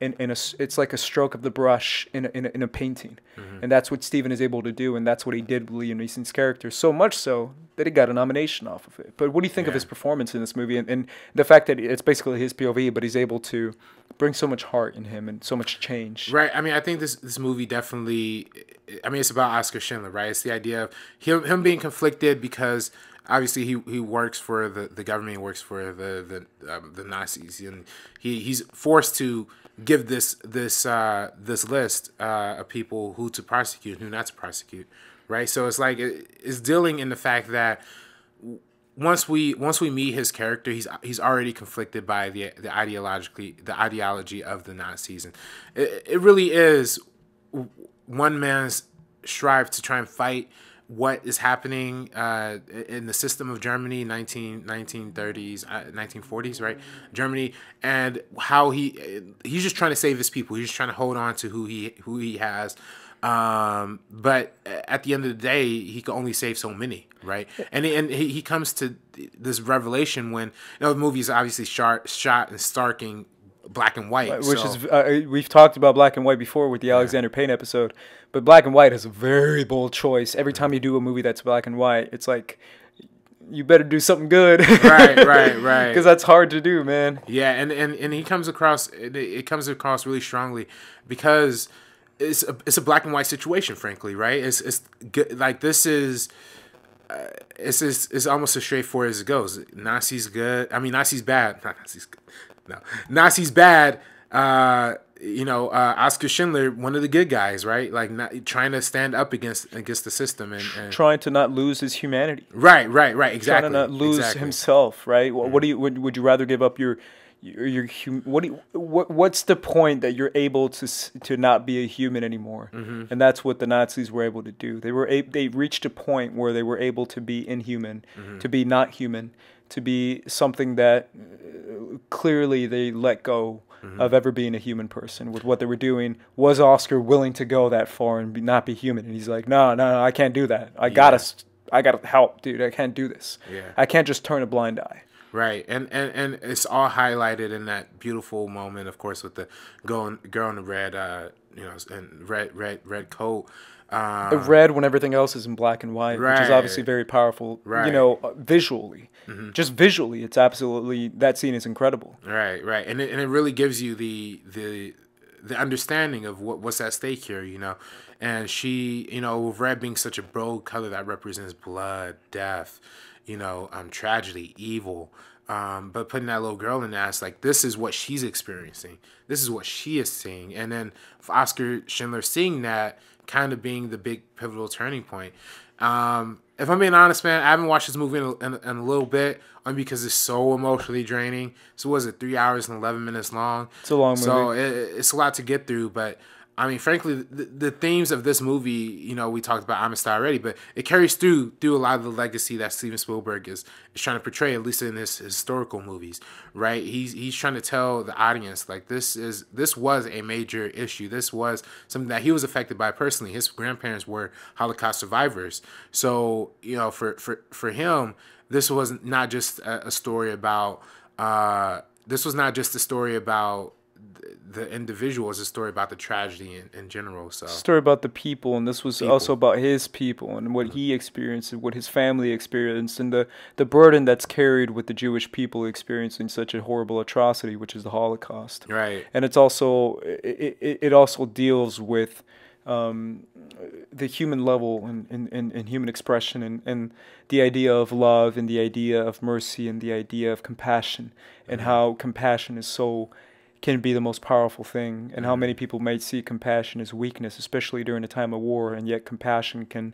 It's like a stroke of the brush in a painting, and that's what Steven is able to do, and that's what he did with Liam Neeson's character. So much so that he got a nomination off of it. But what do you think of his performance in this movie, and the fact that it's basically his POV, but he's able to bring so much heart in him and so much change? Right. I mean, I think this movie definitely. I mean, it's about Oscar Schindler, right? It's the idea of him being conflicted because obviously he works for the government, he works for the Nazis, and he's forced to give this list of people who to prosecute, who not to prosecute, right? So it's like it's dealing in the fact that once we meet his character, he's already conflicted by the ideology of the Nazis, and it really is one man's strive to try and fight what is happening in the system of Germany, 1930s, 1940s, right? Germany, and how he's just trying to save his people. He's just trying to hold on to who he has. But at the end of the day, he can only save so many, right? And he comes to this revelation when the movie is obviously shot and starking black and white, which is we've talked about black and white before with the Alexander Payne episode, but black and white is a very bold choice. Every time you do a movie that's black and white, it's like you better do something good, right, because that's hard to do, man. Yeah, and he comes across it comes across really strongly because it's a black and white situation, frankly, right? It's good, like this is. It's almost as straightforward as it goes. Nazis good. I mean, Nazis bad. Not Nazis good. No, Nazis bad. Oscar Schindler, one of the good guys, right? Like trying to stand up against the system and trying to not lose his humanity. Right. Exactly. Trying to not lose himself. Right. What do you would you rather give up what's the point that you're able to not be a human anymore? And that's what the Nazis were able to do. They reached a point where they were able to be inhuman, to be not human, to be something that clearly they let go of ever being a human person with what they were doing. Was Oscar willing to go that far and not be human? And he's like, no, I can't do that. I gotta help, dude. I can't do this. I can't just turn a blind eye. Right, and it's all highlighted in that beautiful moment, of course, with the girl in the red, and red coat. Red when everything else is in black and white, which is obviously very powerful. Right. Visually, just visually, it's absolutely, that scene is incredible. Right, and it really gives you the understanding of what's at stake here, And she, with red being such a bold color that represents blood, death, tragedy, evil. But putting that little girl in that, it's like, this is what she's experiencing. This is what she is seeing. And then for Oscar Schindler seeing that kind of being the big pivotal turning point. If I'm being honest, man, I haven't watched this movie in a little bit, only because it's so emotionally draining. So was it 3 hours and 11 minutes long? It's a long movie. So it's a lot to get through, but I mean, frankly, the themes of this movie, we talked about Amistad already, but it carries through a lot of the legacy that Steven Spielberg is trying to portray, at least in his historical movies, right? He's trying to tell the audience, like, this was a major issue. This was something that he was affected by personally. His grandparents were Holocaust survivors. So, for him, this was not just a story about, the individual, is a story about the tragedy in general. So it's a story about the people, and this was also about his people and what he experienced and what his family experienced, and the burden that's carried with the Jewish people experiencing such a horrible atrocity, which is the Holocaust. Right. And it's also it also deals with the human level and human expression and the idea of love and the idea of mercy and the idea of compassion, and how compassion can be the most powerful thing, and how many people might see compassion as weakness, especially during a time of war, and yet compassion can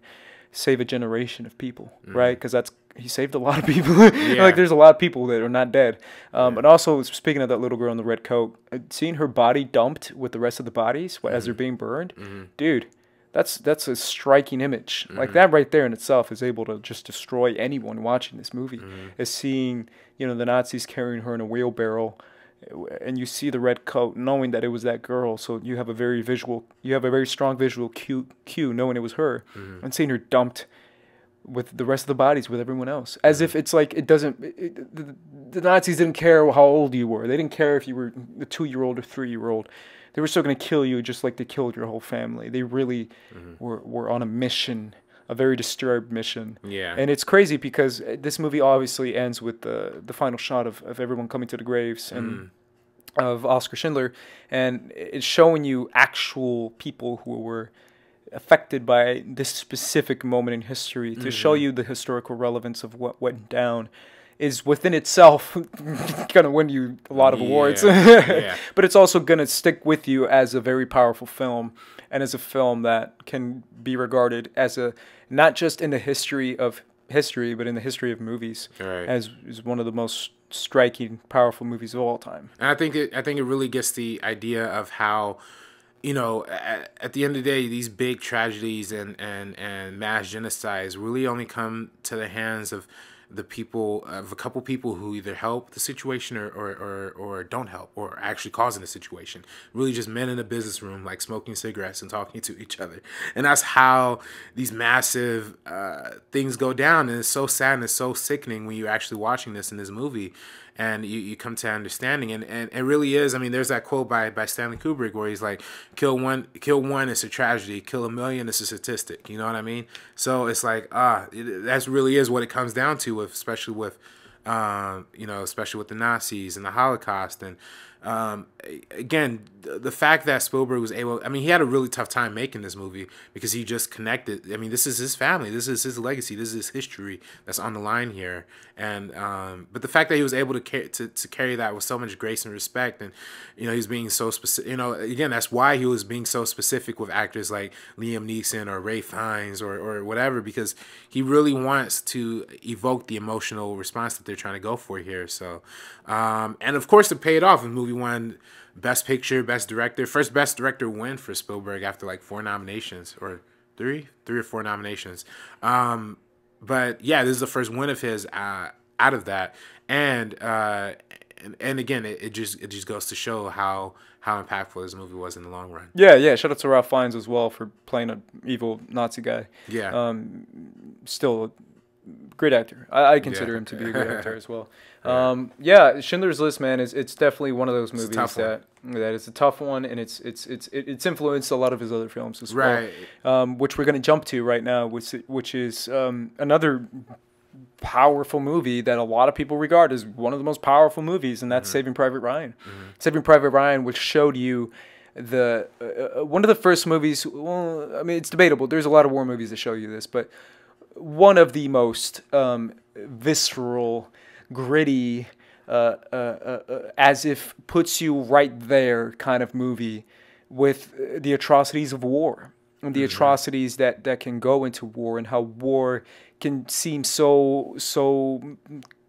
save a generation of people, right? Because he saved a lot of people. Like, there's a lot of people that are not dead. And also, speaking of that little girl in the red coat, seeing her body dumped with the rest of the bodies as they're being burned, dude, that's a striking image. Like, that right there in itself is able to just destroy anyone watching this movie. Is seeing, the Nazis carrying her in a wheelbarrow, and you see the red coat, knowing that it was that girl. So you have a very strong visual cue, knowing it was her, and seeing her dumped with the rest of the bodies, with everyone else, as if it's like it doesn't. The Nazis didn't care how old you were. They didn't care if you were a 2-year-old or 3-year-old. They were still going to kill you just like they killed your whole family. They really were on a mission, a very disturbed mission. Yeah. And it's crazy because this movie obviously ends with the final shot of everyone coming to the graves and of Oscar Schindler, and it's showing you actual people who were affected by this specific moment in history, to show you the historical relevance of what went down is within itself going to win you a lot of awards. But it's also going to stick with you as a very powerful film, and as a film that can be regarded as a, not just in the history of history, but in the history of movies, as one of the most striking, powerful movies of all time. And I think it really gets the idea of how, you know, at the end of the day, these big tragedies and mass genocides really only come to the hands of the people, of a couple people who either help the situation or don't help, or actually causing the situation. Really just men in a business room, like smoking cigarettes and talking to each other. And that's how these massive things go down. And it's so sad and it's so sickening when you're actually watching this in this movie. And you come to understanding, and it really is. I mean, there's that quote by Stanley Kubrick where he's like, kill one, it's a tragedy. Kill a million, it's a statistic. You know what I mean? So it's like, that really is what it comes down to, especially with the Nazis and the Holocaust. And again, the fact that Spielberg was able, I mean, he had a really tough time making this movie because he just connected. I mean, this is his family, this is his legacy, this is his history that's on the line here. And but the fact that he was able to carry that with so much grace and respect, and you know, he's being so specific. You know, again, that's why he was being so specific with actors like Liam Neeson or Ralph Fiennes or whatever, because he really wants to evoke the emotional response that they're trying to go for here. So, and of course, it paid off. The movie won Best Picture, Best Director, first Best Director win for Spielberg after like 4 nominations, or three or 4 nominations. But yeah, this is the first win of his out of that, and again, it just goes to show how impactful this movie was in the long run. Yeah. Shout out to Ralph Fiennes as well for playing an evil Nazi guy. Yeah. Still a great actor. I consider him to be a great actor as well. Yeah, Schindler's List, man, it's definitely one of those movies that is a tough one, and it's influenced a lot of his other films as well. Which we're going to jump to right now, which is another powerful movie that a lot of people regard as one of the most powerful movies, and that's Saving Private Ryan. Saving Private Ryan, which showed you the one of the first movies. Well, I mean, it's debatable. There's a lot of war movies that show you this, but one of the most visceral, gritty, as if puts you right there kind of movie, with the atrocities of war and the atrocities that can go into war, and how war can seem so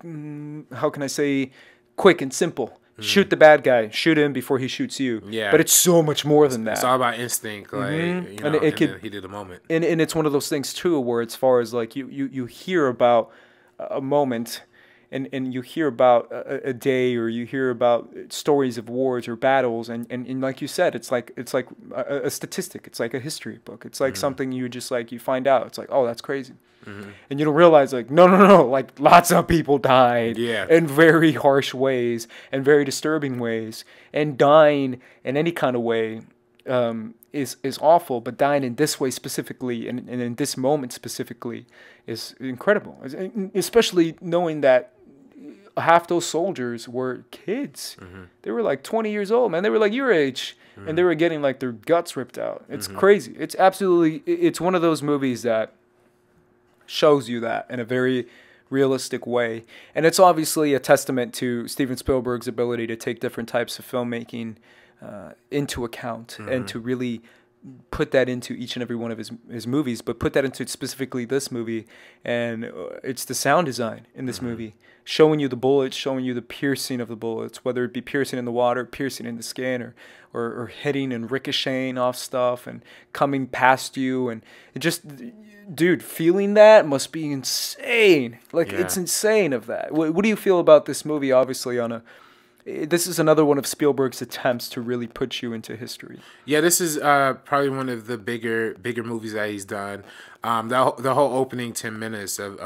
how can I say, quick and simple. Shoot the bad guy, shoot him before he shoots you. Yeah. But it's so much more than that. It's all about instinct, like, you know, and it could, heat of the moment. And it's one of those things too, where as far as like you hear about a moment, and you hear about a day, or you hear about stories of wars or battles, and like you said, it's like a statistic. It's like a history book. It's like something you just like, you find out. It's like, oh, that's crazy. And you don't realize, like, no, like lots of people died in very harsh ways and very disturbing ways, and dying in any kind of way is awful, but dying in this way specifically, and in this moment specifically, is incredible, especially knowing that half those soldiers were kids. They were like 20 years old, man. They were like your age, and they were getting like their guts ripped out. It's crazy. It's absolutely, it's one of those movies that shows you that in a very realistic way. And it's obviously a testament to Steven Spielberg's ability to take different types of filmmaking into account, and to really put that into each and every one of his movies, but put that into specifically this movie. And it's the sound design in this movie, showing you the bullets, showing you the piercing of the bullets, whether it be piercing in the water, piercing in the skin, or hitting and ricocheting off stuff and coming past you. And it just, dude, feeling that must be insane. Like, it's insane of that. What do you feel about this movie? Obviously, this is another one of Spielberg's attempts to really put you into history. Yeah, this is probably one of the bigger movies that he's done. The whole opening 10 minutes of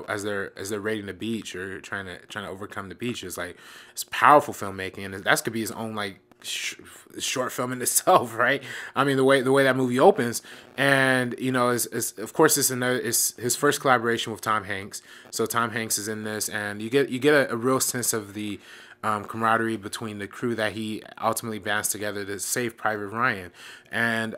as they're raiding the beach or trying to overcome the beach is like, it's powerful filmmaking, and that could be his own like short film in itself, right? I mean, the way that movie opens, and you know, is of course it's his first collaboration with Tom Hanks. So Tom Hanks is in this, and you get a real sense of the camaraderie between the crew that he ultimately bands together to save Private Ryan. And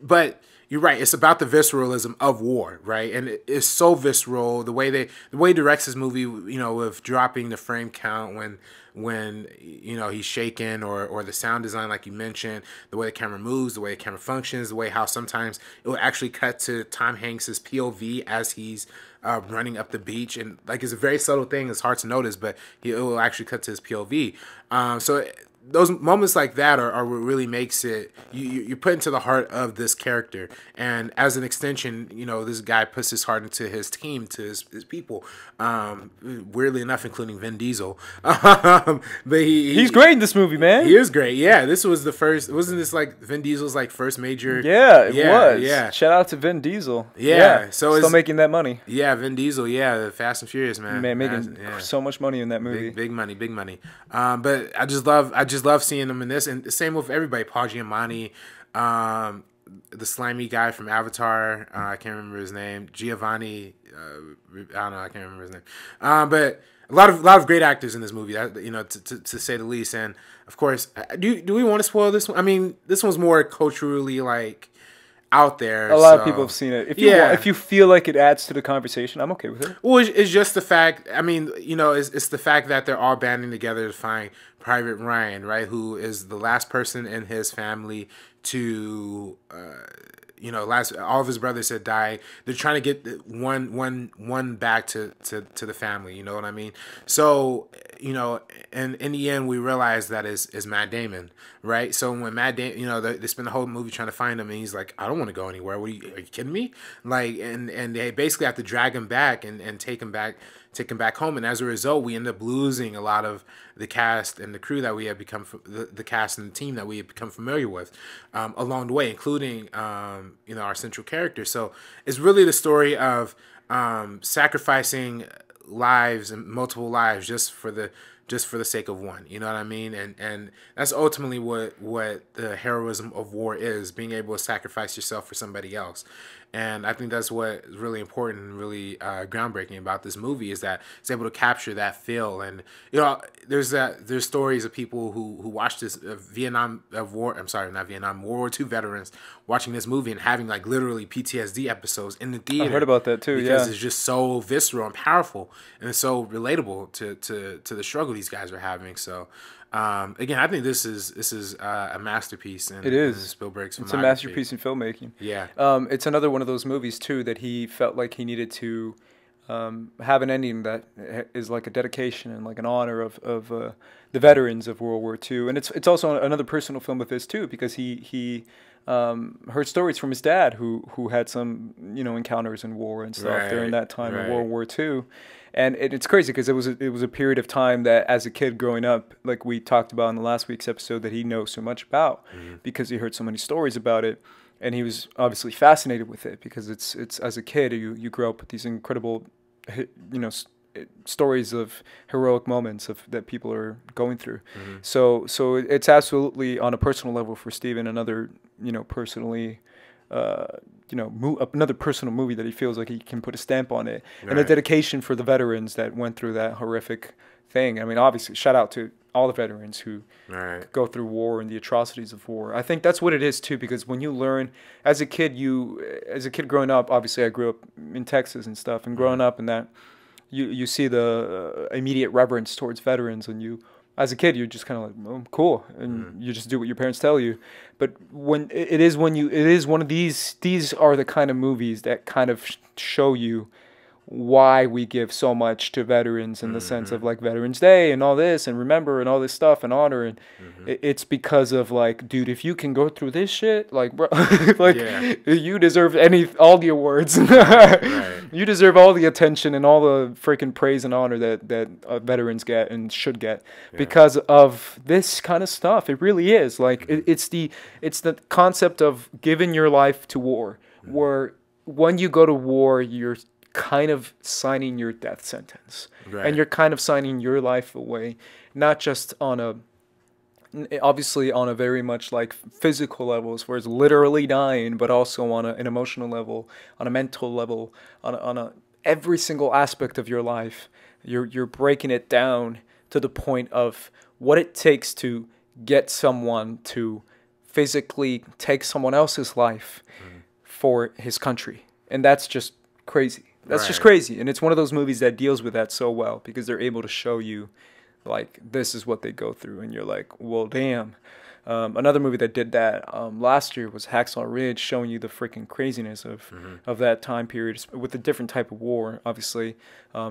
but you're right, it's about the visceralism of war, right? And it's so visceral, the way he directs this movie, you know, with dropping the frame count when you know he's shaken, or the sound design, like you mentioned, the way the camera moves, the way the camera functions, the way how sometimes it will actually cut to Tom Hanks's POV as he's running up the beach, and like it's a very subtle thing. It's hard to notice, but it will actually cut to his POV. So those moments like that are what really makes it, you're put into the heart of this character, and as an extension, you know, this guy puts his heart into his team, to his people, weirdly enough, including Vin Diesel. But he's great in this movie, man. He is great. Yeah, this was the first, wasn't this like Vin Diesel's like first major? Yeah, it was. Yeah, shout out to Vin Diesel. Yeah, so still making that money. Yeah, Vin Diesel. Yeah, the Fast and Furious man. Making so much money in that movie. Big money. But I just love seeing him in this, and the same with everybody. Paul Giamatti, the slimy guy from Avatar. I can't remember his name. Giovanni. I don't know. I can't remember his name. But a lot of great actors in this movie. You know, to say the least. And of course, do we want to spoil this one? I mean, this one's more culturally like out there. A lot of people have seen it. If you feel like it adds to the conversation, I'm okay with it. Well, it's just the fact. I mean, you know, it's the fact that they're all banding together to find Private Ryan, right? Who is the last person in his family to, you know, all of his brothers had died. They're trying to get one back to the family. You know what I mean? So, you know, and in the end, we realize that is Matt Damon, right? So when Matt Damon, you know, they spend the whole movie trying to find him, and he's like, I don't want to go anywhere. Are you kidding me? Like, and they basically have to drag him back and take him back home, and as a result, we end up losing a lot of the cast and the crew that we have become, the cast and the team that we have become familiar with along the way, including you know, our central character. So it's really the story of sacrificing lives and multiple lives just for the sake of one. You know what I mean? And that's ultimately what the heroism of war is: being able to sacrifice yourself for somebody else. And I think that's what is really important and really groundbreaking about this movie, is that it's able to capture that feel. And you know, there's stories of people who watched this World War II veterans watching this movie and having like literally PTSD episodes in the theater. I heard about that too. Because it's just so visceral and powerful, and it's so relatable to the struggle these guys are having. So. Again, I think this is a masterpiece. It is Spielberg's filmography. It's a masterpiece in filmmaking. Yeah. It's another one of those movies too that he felt like he needed to have an ending that is like a dedication and like an honor of the veterans of World War II. And it's also another personal film of his too, because he heard stories from his dad who had some, you know, encounters in war and stuff during that time in World War II. And it's crazy because it was a period of time that, as a kid growing up, like we talked about in the last week's episode, that he knows so much about because he heard so many stories about it, and he was obviously fascinated with it because it's as a kid you grow up with these incredible, you know, stories of heroic moments that people are going through. So it's absolutely on a personal level for Steven, another, you know, personally. You know, another personal movie that he feels like he can put a stamp on it, and a dedication for the veterans that went through that horrific thing. I mean, obviously, shout out to all the veterans who go through war and the atrocities of war. I think that's what it is too, because when you learn as a kid growing up, obviously I grew up in Texas and stuff, and growing up in that, you see the immediate reverence towards veterans, and you. As a kid, you're just kind of like, oh, cool, and you just do what your parents tell you. But when it is one of these are the kind of movies that kind of show you why we give so much to veterans in the sense of like Veterans Day and all this and remember and all this stuff and honor and it's because of like, dude, if you can go through this shit, like, bro, like you deserve all the awards. You deserve all the attention and all the freaking praise and honor that veterans get and should get because of this kind of stuff. It really is like it's the concept of giving your life to war, where when you go to war, you're kind of signing your death sentence, and you're kind of signing your life away, not just obviously on a very much like physical level as far as literally dying, but also on an emotional level, on a mental level, on a every single aspect of your life. You're breaking it down to the point of what it takes to get someone to physically take someone else's life for his country, and that's just crazy. That's just crazy. And it's one of those movies that deals with that so well because they're able to show you, like, this is what they go through. And you're like, well, damn. Another movie that did that last year was Hacksaw Ridge, showing you the freaking craziness of that time period with a different type of war, obviously.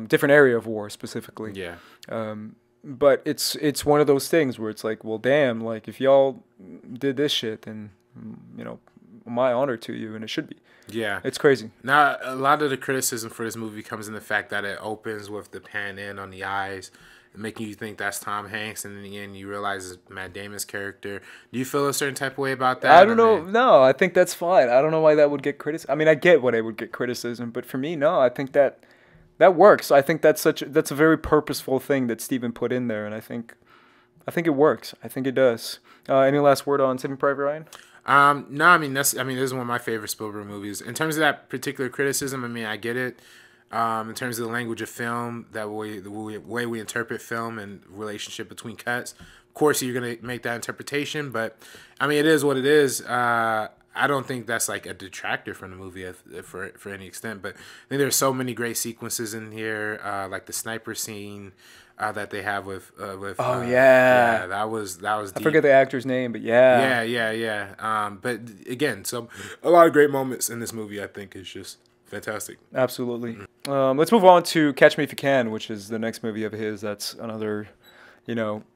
Different area of war, specifically. Yeah. But it's one of those things where it's like, well, damn, like, if y'all did this shit, then, you know, my honor to you, and it should be. Yeah. It's crazy. Now, a lot of the criticism for this movie comes in the fact that it opens with the pan in on the eyes, making you think that's Tom Hanks, and in the end you realize it's Matt Damon's character. Do you feel a certain type of way about that? I don't know. No, I think that's fine. I don't know why that would get criticism. I mean, I get why it would get criticism, but for me, no. I think that works. I think that's a very purposeful thing that Steven put in there, and I think it works. I think it does. Any last word on Saving Private Ryan? No, I mean this is one of my favorite Spielberg movies. In terms of that particular criticism, I mean, I get it. In terms of the language of film, the way we interpret film and relationship between cuts, of course you're gonna make that interpretation, but I mean it is what it is. I don't think that's like a detractor from the movie for any extent, but I think there's so many great sequences in here, like the sniper scene. That they have with yeah, that was deep. I forget the actor's name, but yeah. But again, a lot of great moments in this movie. I think is just fantastic. Absolutely. Let's move on to Catch Me If You Can, which is the next movie of his. That's another,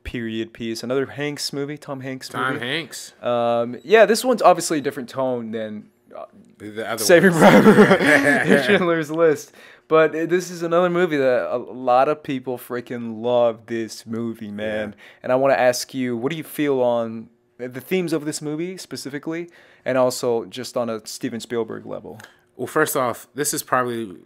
period piece. Another Hanks movie, Tom Hanks movie. Tom Hanks. Yeah, this one's obviously a different tone than Saving Private Ryan, Schindler's List. But this is another movie that a lot of people freaking love this movie, man. Yeah. And I want to ask you, what do you feel on the themes of this movie specifically, and also just on a Steven Spielberg level? Well, first off, this is probably,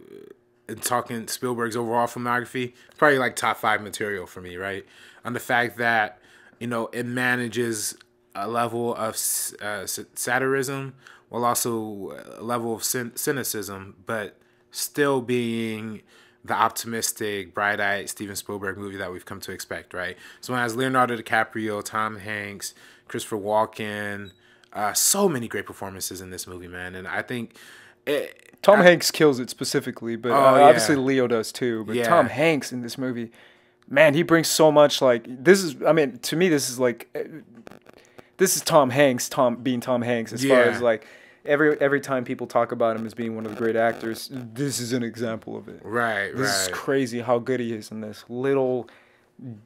in talking Spielberg's overall filmography, probably like top 5 material for me, right? On the fact that, it manages a level of satirism while also a level of cynicism, but still being the optimistic, bright-eyed Steven Spielberg movie that we've come to expect, right? So it has Leonardo DiCaprio, Tom Hanks, Christopher Walken, so many great performances in this movie, man. And I think Tom Hanks kills it specifically, but obviously Leo does too. But Tom Hanks in this movie, man, he brings so much. Like, this is, I mean, to me, this is Tom Hanks, being Tom Hanks, as far as like. Every time people talk about him as being one of the great actors, this is an example of it. This is crazy how good he is in this. Little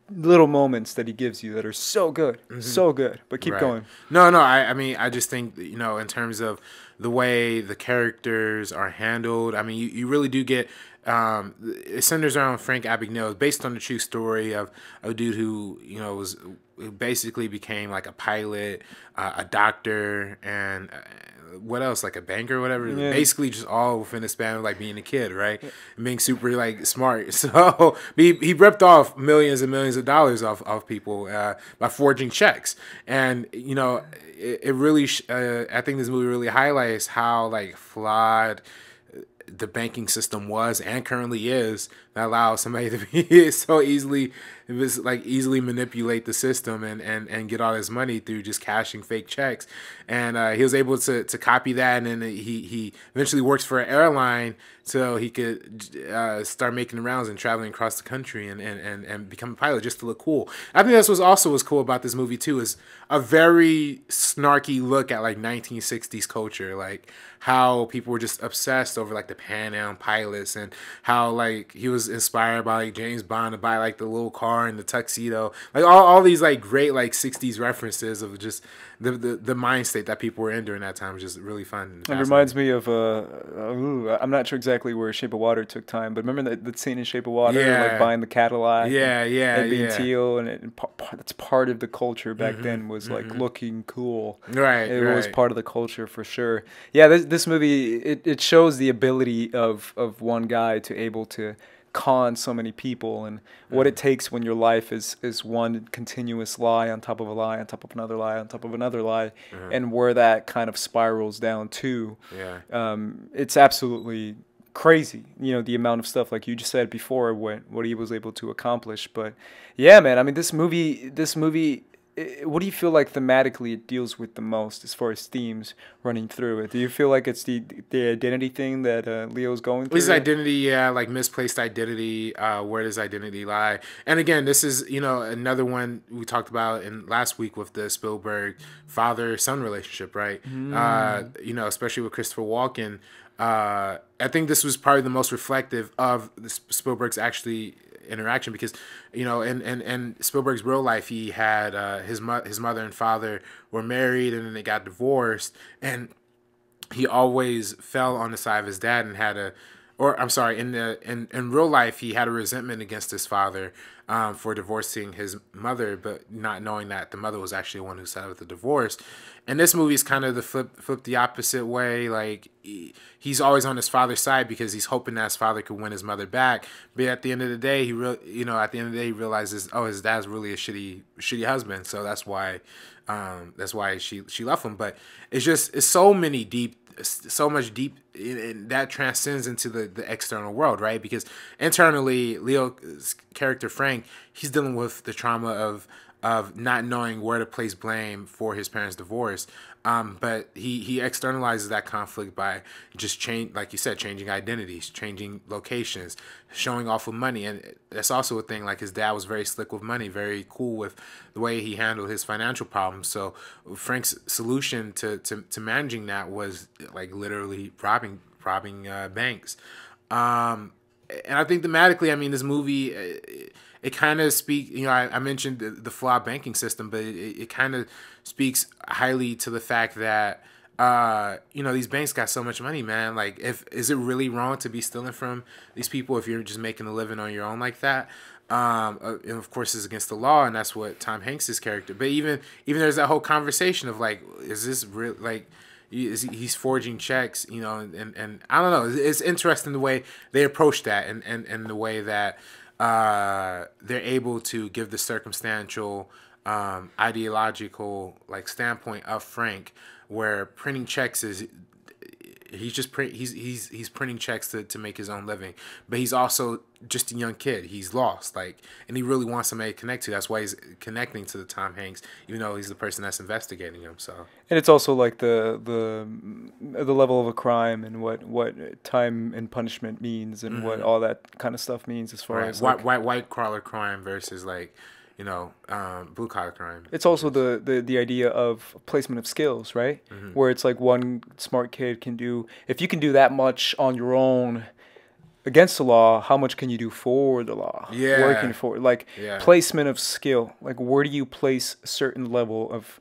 moments that he gives you that are so good. So good. But keep going. No, I mean, I just think, in terms of the way the characters are handled, I mean, you really do get... it centers around Frank Abagnale, based on the true story of a dude who, who basically became like a pilot, a doctor, and... what else, like a banker or whatever, basically just all within the span of like being a kid, right? And being super like smart. So he ripped off millions and millions of dollars off people by forging checks. And it really I think this movie really highlights how like flawed the banking system was and currently is that allows somebody to be so easily, it was like easily manipulate the system and get all this money through just cashing fake checks. And he was able to copy that, and then he eventually works for an airline so he could start making the rounds and traveling across the country and become a pilot just to look cool. I think that's what also was cool about this movie too, is a very snarky look at like 1960s culture, like how people were just obsessed over like the Pan Am pilots, and how like he was inspired by like James Bond to buy like the little car and the tuxedo, like all these like great like 60s references of just the mind state that people were in during that time was just really fun. It reminds me of I'm not sure exactly where Shape of Water took time, but remember the scene in Shape of Water, like buying the Cadillac, and being teal, and that's part of the culture back then, was like looking cool. Right, it was part of the culture for sure. Yeah, this movie it shows the ability of one guy to able to con so many people, and what it takes when your life is one continuous lie on top of a lie on top of another lie on top of another lie, and where that kind of spirals down to. It's absolutely crazy, the amount of stuff, like you just said before, what he was able to accomplish. But yeah, man, I mean, this movie, what do you feel like thematically it deals with the most as far as themes running through it? Do you feel like it's the identity thing that Leo's going through? His identity, like misplaced identity. Where does identity lie? And again, this is another one we talked about in last week with the Spielberg father-son relationship, right? Especially with Christopher Walken. I think this was probably the most reflective of Spielberg's actually interaction, because in Spielberg's real life, he had his mother and father were married, and then they got divorced, and he always fell on the side of his dad and in real life he had a resentment against his father for divorcing his mother, but not knowing that the mother was actually the one who settled with the divorce. And this movie is kind of the flip the opposite way. Like he's always on his father's side because he's hoping that his father could win his mother back. But at the end of the day, he realizes, oh, his dad's really a shitty husband. So that's why she left him. But it's so much deep, and that transcends into the external world, right? Because internally, Leo's character Frank, he's dealing with the trauma of not knowing where to place blame for his parents' divorce. But he externalizes that conflict by just like you said, changing identities, changing locations, showing off with money. And that's also a thing, like his dad was very slick with money, very cool with the way he handled his financial problems. So Frank's solution to managing that was like literally robbing banks. And I think thematically, I mean, this movie, it kind of speaks, I mentioned the flawed banking system, but it kind of speaks highly to the fact that, these banks got so much money, man. Like, is it really wrong to be stealing from these people if you're just making a living on your own like that? And of course, it's against the law, and that's what Tom Hanks' character. But even there's that whole conversation of like, is this real? Like, he's forging checks, and I don't know. It's interesting the way they approach that, and the way that they're able to give the circumstantial, ideological like standpoint of Frank, where printing checks is he's printing checks to make his own living, but he's also just a young kid. He's lost, and he really wants somebody to connect to. That's why he's connecting to the Tom Hanks, even though he's the person that's investigating him. So, and it's also like the level of a crime, and what time and punishment means, and what all that kind of stuff means as far as white collar crime versus blue collar crime. It's also the idea of placement of skills, right? Where it's like one smart kid can do, if you can do that much on your own against the law, how much can you do for the law? Working for placement of skill. Like, where do you place a certain level of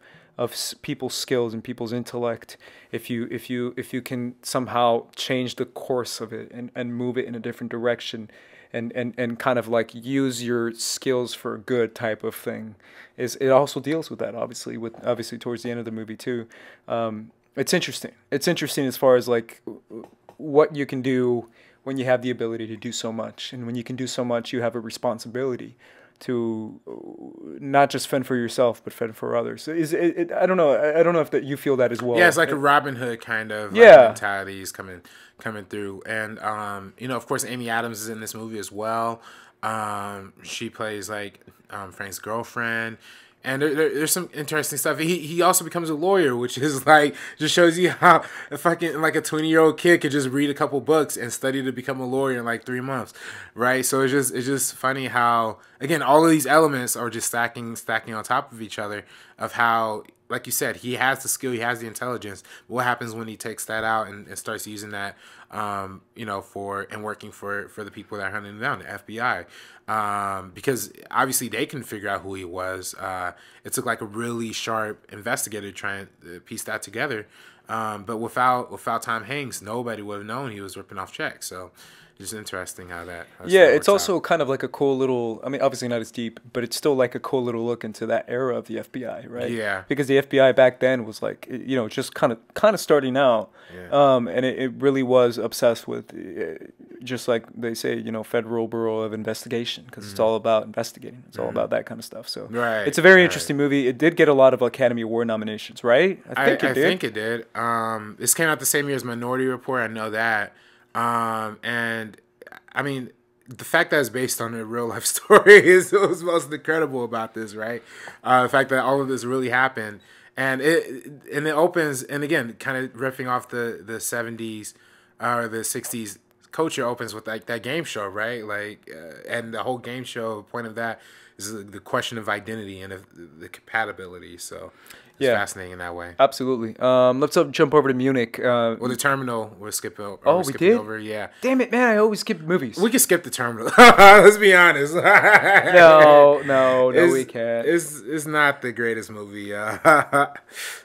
people's skills and people's intellect if you can somehow change the course of it and move it in a different direction, and kind of like use your skills for a good type of thing. It also deals with that, obviously towards the end of the movie too. It's interesting. It's interesting as far as like what you can do when you have the ability to do so much, and when you can do so much, you have a responsibility to not just fend for yourself but fend for others. Is it, I don't know. I don't know if that you feel that as well. Yeah, it's like a Robin Hood kind of mentality is coming through, and you know, of course, Amy Adams is in this movie as well. She plays like Frank's girlfriend. And there's some interesting stuff. He also becomes a lawyer, which is like, just shows you how a fucking like a 20-year-old kid could just read a couple books and study to become a lawyer in like 3 months, right? So it's just funny how, again, all of these elements are just stacking on top of each other, of how, like you said, he has the skill, he has the intelligence. But what happens when he takes that out and starts using that, you know, working for the people that are hunting him down, the FBI? Because obviously they can figure out who he was. It took like a really sharp investigator to try and piece that together. But without Tom Hanks, nobody would have known he was ripping off checks. So just interesting how that. Yeah, it's also kind of like a cool little. I mean, obviously not as deep, but it's still like a cool little look into that era of the FBI, right? Yeah. Because the FBI back then was like, you know, just kind of starting out. Yeah. And it really was obsessed with, just like they say, you know, Federal Bureau of Investigation, because it's all about investigating. It's all about that kind of stuff. So it's a very interesting movie. It did get a lot of Academy Award nominations, right? I think it did. This came out the same year as Minority Report. I know that. And I mean, the fact that it's based on a real life story is what's most incredible about this, right? The fact that all of this really happened, and it opens, and again, kind of riffing off the 70s or the 60s culture, opens with like that game show, right? Like, and the whole game show point of that is the question of identity and of the compatibility. So. It's fascinating in that way. Absolutely. Let's jump over to Munich. Well, the Terminal, we're skipping over. Oh, we did? Over, yeah. Damn it, man. I always skip movies. We can skip the Terminal. Let's be honest. No, we can't. It's not the greatest movie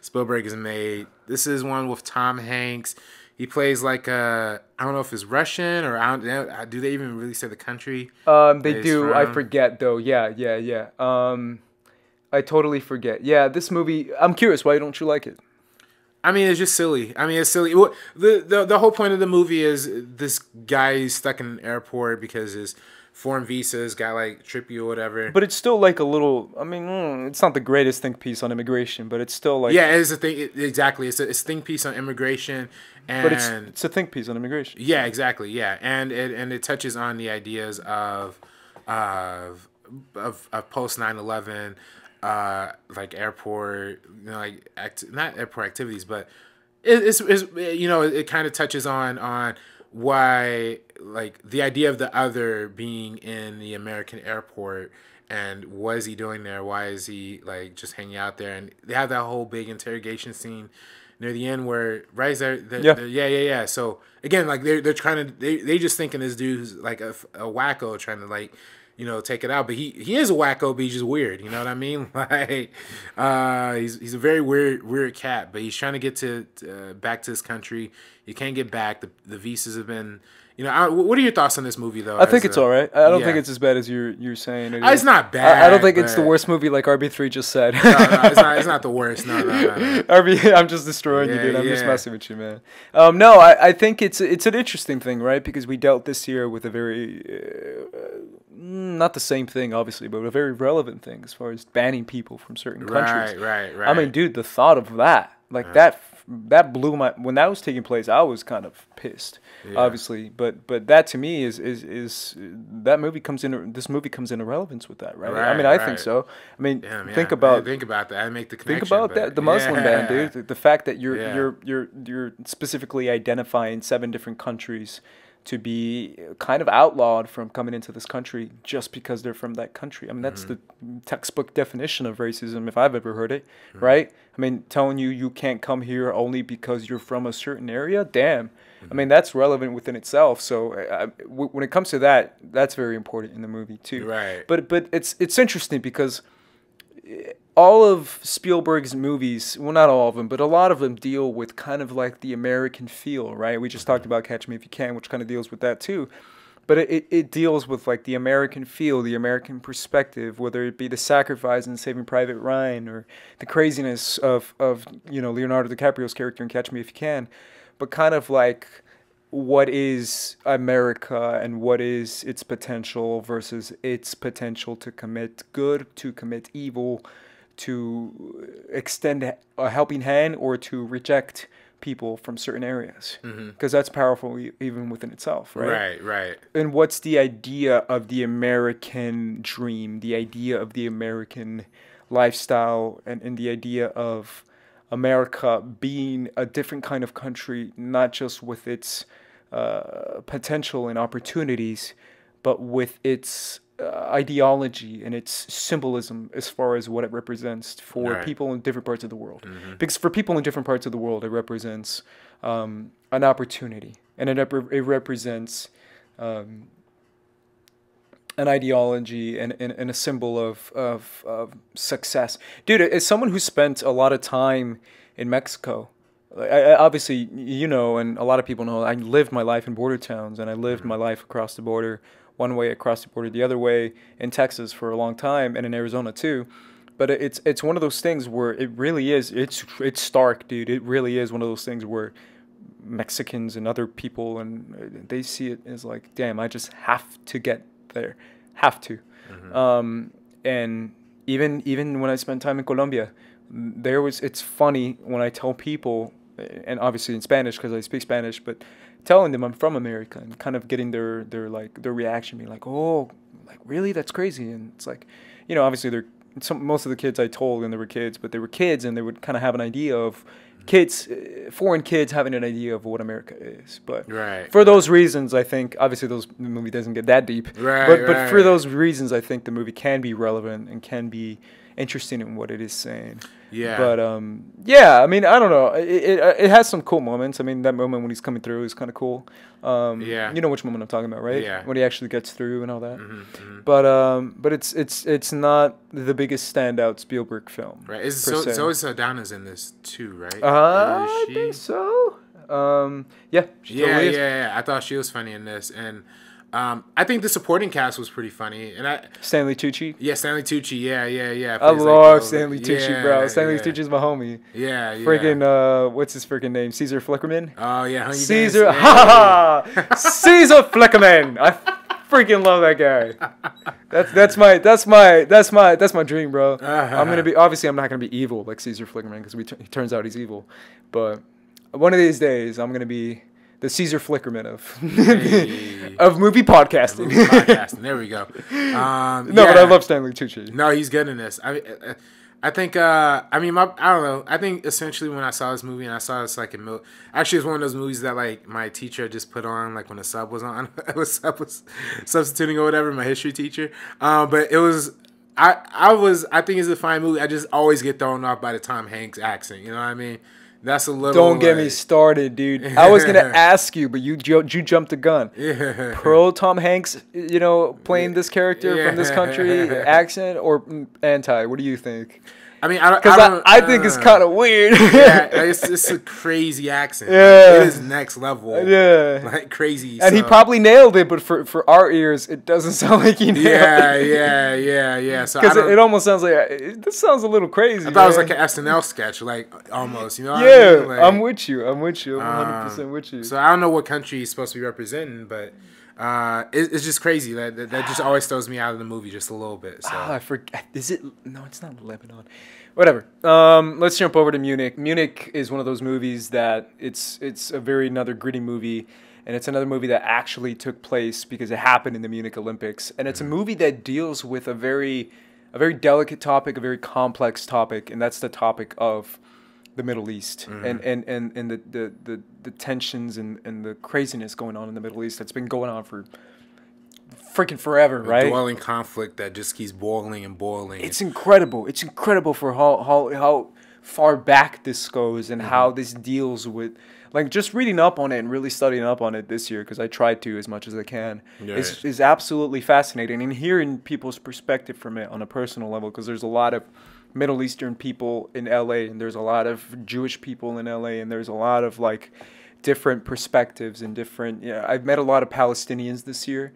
Spielberg has made. This is one with Tom Hanks. He plays like I don't know if it's Russian or do they even really say the country? They do. I forget though. Yeah. I totally forget. Yeah, this movie. I'm curious. Why don't you like it? I mean, it's just silly. It's silly. The whole point of the movie is this guy stuck in an airport because his foreign visas got like trippy or whatever. But it's still like a little. I mean, it's not the greatest think piece on immigration, but it's still like. Yeah, it's a thing. Exactly, it's a think piece on immigration, but it's a think piece on immigration. Yeah, exactly. Yeah, and it touches on the ideas of post 9/11. Like airport, you know, like not airport activities, but it's you know, it kind of touches on why, like, the idea of the other being in the American airport, and what is he doing there? Why is he like just hanging out there? And they have that whole big interrogation scene near the end where yeah. So again, like they're trying to they just thinking this dude's like a wacko trying to like, you know, take it out, but he is a wacko, but he's just weird. You know what I mean? Like, he's a very weird cat, but he's trying to get to back to his country. He can't get back. The visas have been, you know. What are your thoughts on this movie, though? I think it's all right. I don't think it's as bad as you're saying. It's not bad. I don't think it's the worst movie, like RB3 just said. No, it's not the worst. No. RB, I'm just destroying you, dude. I'm just messing with you, man. No, I think it's an interesting thing, right? Because we dealt this year with a very not the same thing, obviously, but a very relevant thing as far as banning people from certain countries. Right. I mean, dude, the thought of that, like that blew my. When that was taking place, I was kind of pissed, obviously. But that to me is that movie comes in. This movie comes into relevance with that, right? I mean, I think so. I mean, think about that. I make the connection. Think about that. The Muslim ban, dude. The fact that you're specifically identifying 7 different countries to be kind of outlawed from coming into this country just because they're from that country. I mean, that's the textbook definition of racism, if I've ever heard it, right? I mean, telling you can't come here only because you're from a certain area, damn. I mean, that's relevant within itself. So when it comes to that, that's very important in the movie too. Right. But it's interesting because all of Spielberg's movies, well, not all of them, but a lot of them deal with kind of like the American feel, right? We just talked about Catch Me If You Can, which kind of deals with that too. But it deals with like the American feel, the American perspective, whether it be the sacrifice in Saving Private Ryan or the craziness of you know, Leonardo DiCaprio's character in Catch Me If You Can. But kind of like what is America and what is its potential versus its potential to commit good, to commit evil, to extend a helping hand, or to reject people from certain areas. Because that's powerful even within itself, right? Right. And what's the idea of the American dream, the idea of the American lifestyle, and the idea of America being a different kind of country, not just with its potential and opportunities, but with its ideology and its symbolism as far as what it represents for people in different parts of the world. Because for people in different parts of the world, it represents an opportunity, and it represents an ideology and a symbol of success. Dude, as someone who spent a lot of time in Mexico, obviously, you know, and a lot of people know, I lived my life in border towns, and I lived my life across the border, one way across the border, the other way in Texas for a long time, and in Arizona too. But it's one of those things where it really is, it's stark, dude. It really is one of those things where Mexicans and other people, and they see it as like, damn, I just have to get there. Have to. And even when I spent time in Colombia, it's funny when I tell people, and obviously in Spanish because I speak Spanish, but telling them I'm from America and kind of getting their reaction, being like, oh, like really, that's crazy. And it's like, you know, obviously most of the kids I told, and they were kids, but they were kids, and they would kind of have an idea of foreign kids having an idea of what America is. But for those reasons, I think, obviously the movie doesn't get that deep, but for those reasons, I think the movie can be relevant and can be interesting in what it is saying. But I mean, I don't know, it has some cool moments. I mean, that moment when he's coming through is kind of cool. You know which moment I'm talking about, right? When he actually gets through and all that. But it's not the biggest standout Spielberg film, right? Zoe Saldana's in this too, right? I think so. Yeah. I thought she was funny in this, and I think the supporting cast was pretty funny, and Stanley Tucci. Yeah, Stanley Tucci. Yeah. I love Stanley Tucci, bro. Stanley Tucci's my homie. Yeah. Freaking what's his freaking name? Caesar Flickerman. Oh yeah, Caesar. Caesar Flickerman. I freaking love that guy. That's my dream, bro. I'm gonna be, obviously I'm not gonna be evil like Caesar Flickerman, because he turns out he's evil, but one of these days I'm gonna be the Caesar Flickerman of of movie podcasting. There we go. But I love Stanley Tucci. No, he's good in this. I think. I don't know. I think essentially when I saw this movie, and I saw this like actually, it's one of those movies that like my teacher just put on, like when the sub was on. Sub was substituting or whatever. My history teacher. But it was. I think it's a fine movie. I just always get thrown off by the Tom Hanks accent. You know what I mean? That's a little. Don't get me started, dude. I was gonna ask you, but you jumped the gun. Pro Tom Hanks, you know, playing this character from this country accent, or anti? What do you think? I mean, I think it's kind of weird. It's a crazy accent. It is next level. Like crazy. And he probably nailed it, but for our ears, it doesn't sound like he nailed it. Yeah. So because it almost sounds like this sounds a little crazy. I thought it was like an SNL sketch, like almost. You know? What I mean? Like, I'm with you. I'm 100% with you. So I don't know what country he's supposed to be representing, but. It's just crazy. That just always throws me out of the movie just a little bit. So. I forget. Is it? No, it's not Lebanon. Whatever. Let's jump over to Munich. Munich is one of those movies that it's another gritty movie, and it's another movie that actually took place because it happened in the Munich Olympics, and it's a movie that deals with a very delicate topic, a very complex topic, and that's the topic of the Middle East and the tensions and the craziness going on in the Middle East that's been going on for freaking forever, right? A dwelling conflict that just keeps boiling and boiling. It's incredible. It's incredible for how far back this goes and how this deals with, like, just reading up on it and really studying up on it this year, because I tried to as much as I can. Is absolutely fascinating, and hearing people's perspective from it on a personal level, because there's a lot of Middle Eastern people in LA, and there's a lot of Jewish people in LA, and there's a lot of like different perspectives and different. Yeah, I've met a lot of Palestinians this year,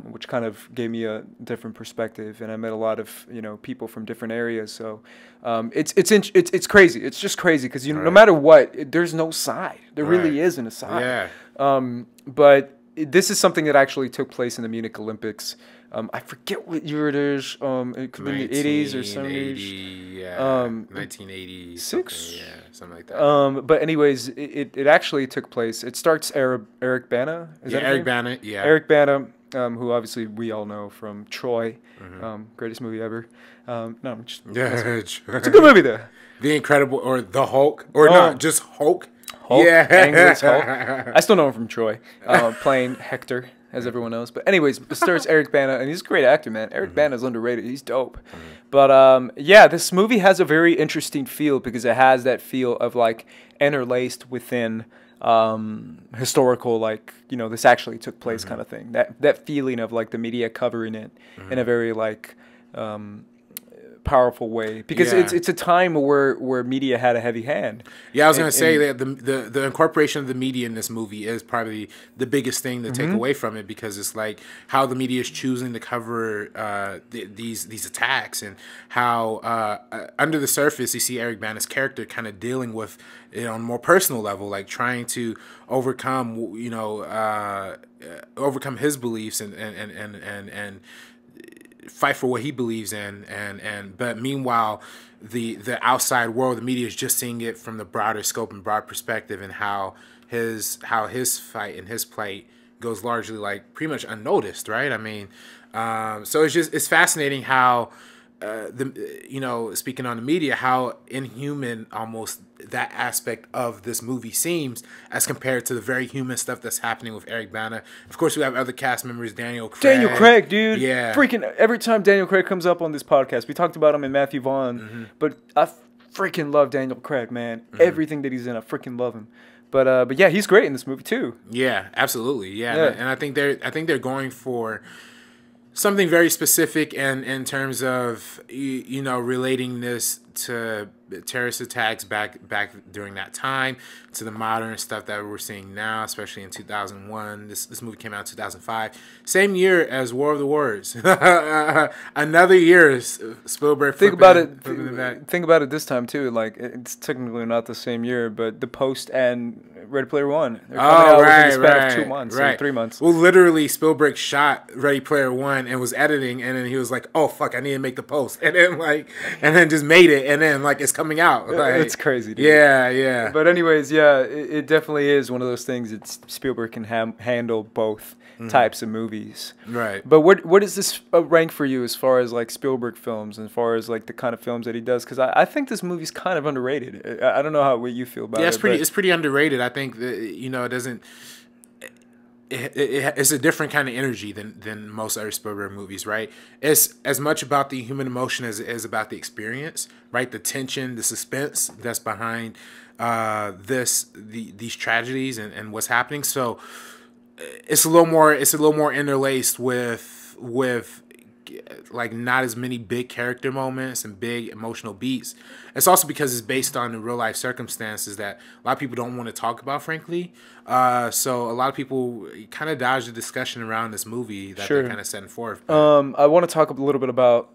which kind of gave me a different perspective, and I met a lot of people from different areas. So it's crazy. It's just crazy because no matter what, there's no side. There really isn't a side. Yeah. But this is something that actually took place in the Munich Olympics. I forget what year it is. It could be in the 80s or 70s. Yeah, 1980. Six? Yeah, something like that. But anyways, it actually took place. It starts Eric Bana. Is that his Eric name? Bana, yeah. Eric Bana, who obviously we all know from Troy, greatest movie ever. No, I'm just, it's a good movie though. The Incredible, or The Hulk, or not, just Hulk. Hulk, Yeah. Angler's Hulk. I still know him from Troy, playing Hector, as everyone knows. But anyways, it stars Eric Bana, and he's a great actor, man. Eric Bana's underrated. He's dope. But yeah, this movie has a very interesting feel because it has that feel of like interlaced within historical, like, this actually took place kind of thing. That feeling of like the media covering it in a very like powerful way, because it's a time where media had a heavy hand. Yeah, I was gonna say that the incorporation of the media in this movie is probably the biggest thing to take away from it, because it's like how the media is choosing to cover these attacks, and how under the surface you see Eric Bana's character kind of dealing with it on a more personal level, like trying to overcome overcome his beliefs and fight for what he believes in, but meanwhile the outside world, the media, is just seeing it from the broader scope and broad perspective, and how his fight and his plight goes largely like pretty much unnoticed, right? I mean, so it's fascinating how speaking on the media, how inhuman almost that aspect of this movie seems as compared to the very human stuff that's happening with Eric Bana. Of course, we have other cast members, Daniel Craig, dude. Yeah. Freaking every time Daniel Craig comes up on this podcast, we talked about him in Matthew Vaughn, but I freaking love Daniel Craig, man. Everything that he's in, I freaking love him. But yeah, he's great in this movie too. Yeah, absolutely. Yeah. And I think they're going for something very specific, and in terms of relating this to terrorist attacks back during that time, to the modern stuff that we're seeing now, especially in 2001. This movie came out in 2005, same year as War of the Worlds. Another year, Spielberg. Think about it this time too. Like, it's technically not the same year, but The Post and Ready Player One. They're coming out within the span of 2 months or 3 months. Well, literally, Spielberg shot Ready Player One and was editing, and then he was like, "Oh fuck, I need to make The Post," and then just made it, and then like it's coming out. Like, it's crazy, dude. Yeah. But anyways, yeah, it definitely is one of those things that Spielberg can handle both types of movies. Right. But what does this rank for you as far as like Spielberg films, and as far as like the kind of films that he does? Because I think this movie's kind of underrated. I don't know what you feel about it. Yeah, it's pretty underrated. I think that, it doesn't. It's a different kind of energy than most other Spielberg movies, right? It's as much about the human emotion as it is about the experience, right? The tension, the suspense that's behind these tragedies and what's happening. So it's a little more interlaced with like not as many big character moments and big emotional beats. It's also because it's based on the real life circumstances that a lot of people don't want to talk about, frankly. So a lot of people kind of dodge the discussion around this movie that they're kind of setting forth. I want to talk a little bit about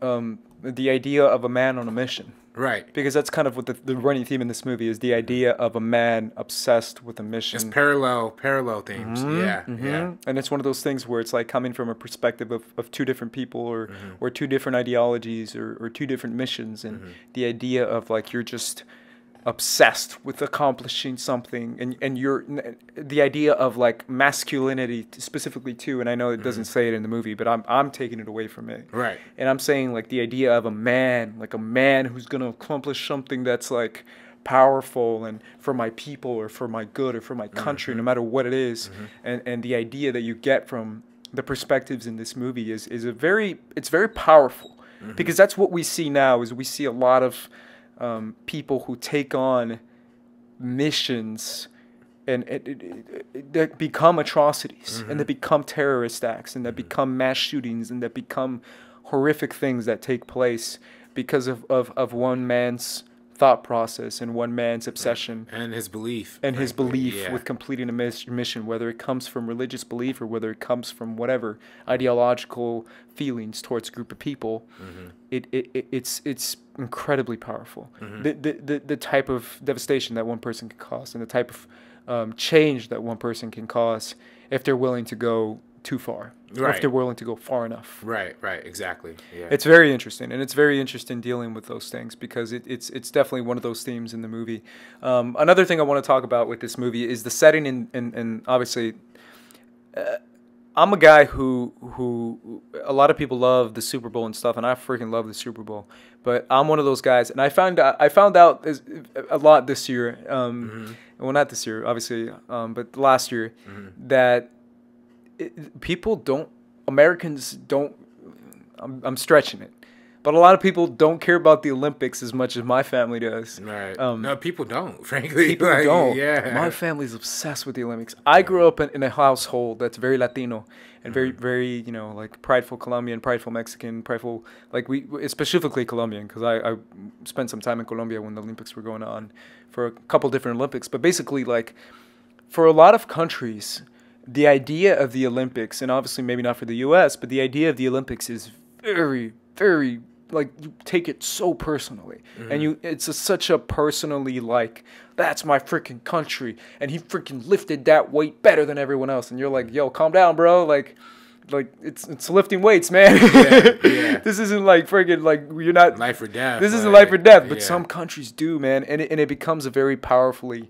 the idea of a man on a mission. Right. Because that's kind of what the running theme in this movie is, the idea of a man obsessed with a mission. It's parallel themes. Yeah. And it's one of those things where it's like coming from a perspective of two different people or two different ideologies or two different missions. And the idea of like you're just obsessed with accomplishing something, and you're the idea of like masculinity specifically too, and I know it doesn't say it in the movie, but I'm taking it away from it, right? And I'm saying like the idea of a man who's gonna accomplish something that's like powerful and for my people or for my good or for my country, no matter what it is. And the idea that you get from the perspectives in this movie is very powerful, because that's what we see now. Is we see a lot of people who take on missions and that become atrocities, and that become terrorist acts, and that become mass shootings, and that become horrific things that take place because of one man's thought process and one man's obsession and his belief with completing a mission, whether it comes from religious belief or whether it comes from whatever ideological feelings towards a group of people. It's incredibly powerful. The type of devastation that one person can cause, and the type of change that one person can cause if they're willing to go too far, or if they're willing to go far enough. Right, exactly. Yeah. It's very interesting, and it's very interesting dealing with those things because it's definitely one of those themes in the movie. Another thing I want to talk about with this movie is the setting, and obviously, I'm a guy who a lot of people love the Super Bowl and stuff, and I freaking love the Super Bowl. But I'm one of those guys, and I found out a lot this year. Well, not this year, obviously, but last year, that Americans don't, I'm stretching it, but a lot of people don't care about the Olympics as much as my family does. Right. No, people don't, frankly. People don't. Yeah. My family's obsessed with the Olympics. I grew up in a household that's very Latino and very, like prideful Colombian, prideful Mexican, prideful, like specifically Colombian, because I spent some time in Colombia when the Olympics were going on for a couple different Olympics. But basically, like, for a lot of countries, the idea of the Olympics, and obviously maybe not for the U.S., but the idea of the Olympics is very, very, like, you take it so personally. And it's such a personally, like, that's my freaking country, and he freaking lifted that weight better than everyone else. And you're like, yo, calm down, bro. Like it's lifting weights, man. Yeah. This isn't like freaking, like, you're not life or death. This isn't life or death, but some countries do, man. And it becomes a very powerfully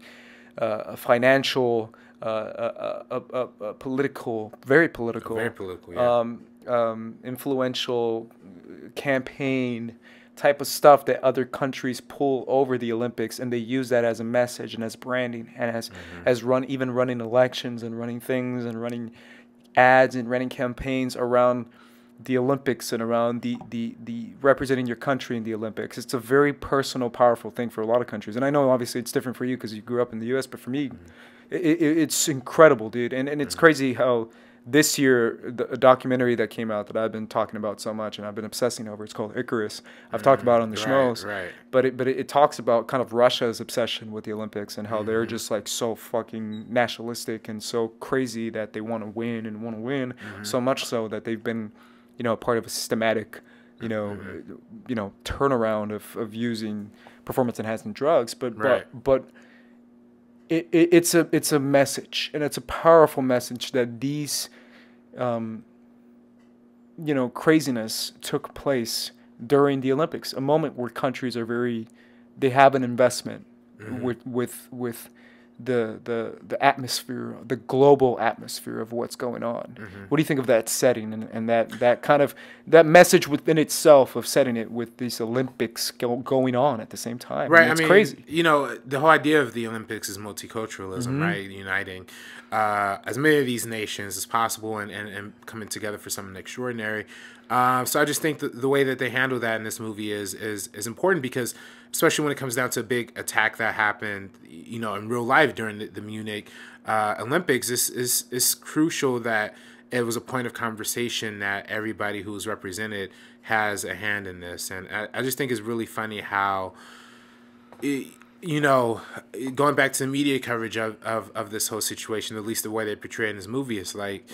a financial, a political, very political, influential campaign type of stuff that other countries pull over the Olympics, and they use that as a message and as branding and as running elections and running things and running ads and running campaigns around the Olympics and around the representing your country in the Olympics. It's a very personal, powerful thing for a lot of countries. And I know obviously it's different for you because you grew up in the U.S., but for me, it's incredible, dude. And it's crazy how this year, a documentary that came out that I've been talking about so much and I've been obsessing over, it's called Icarus. I've talked about it on the schmoes. Right. But it talks about kind of Russia's obsession with the Olympics and how they're just like so fucking nationalistic and so crazy that they want to win so much so that they've been, part of a systematic, turnaround of using performance enhancing drugs. But it's a message, and it's a powerful message that these craziness took place during the Olympics, a moment where countries are they have an investment with the atmosphere, the global atmosphere of what's going on. What do you think of that setting and that kind of that message within itself of setting it with these Olympics going on at the same time? Right, it's crazy. The whole idea of the Olympics is multiculturalism, right? Uniting as many of these nations as possible and coming together for something extraordinary. So I just think that the way that they handle that in this movie is important because, especially when it comes down to a big attack that happened, in real life during the Munich Olympics, is crucial that it was a point of conversation that everybody who was represented has a hand in this. And I just think it's really funny how, going back to the media coverage of this whole situation, at least the way they portray it in this movie, it's like,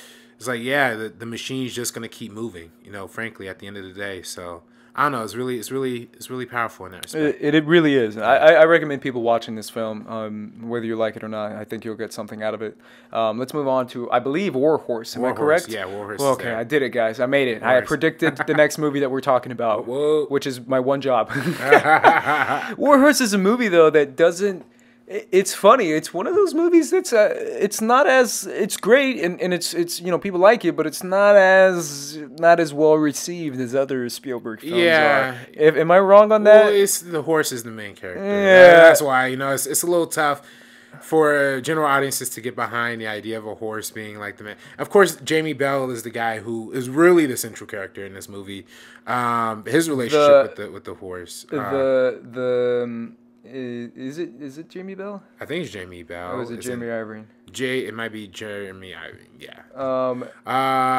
yeah, the machine's just gonna keep moving, frankly, at the end of the day. So I don't know, it's really powerful in that respect. It really is. I recommend people watching this film, whether you like it or not. I think you'll get something out of it. Let's move on to, I believe, War Horse. Am I correct? Yeah, War Horse. Well, okay, I did it, guys. I made it. I predicted the next movie that we're talking about, which is my one job. War Horse is a movie, though, that doesn't. It's funny. It's one of those movies that's it's not as, it's great and it's people like it, but it's not as well received as other Spielberg films are. Am I wrong on that? Well, the horse is the main character. Yeah, that's why it's a little tough for general audiences to get behind the idea of a horse being like the man. Of course, Jamie Bell is the guy who is really the central character in this movie. His relationship with the horse. Is it Jamie Bell? I think it's Jamie Bell. Or is it Jeremy Irving? It might be Jeremy Irving. Yeah.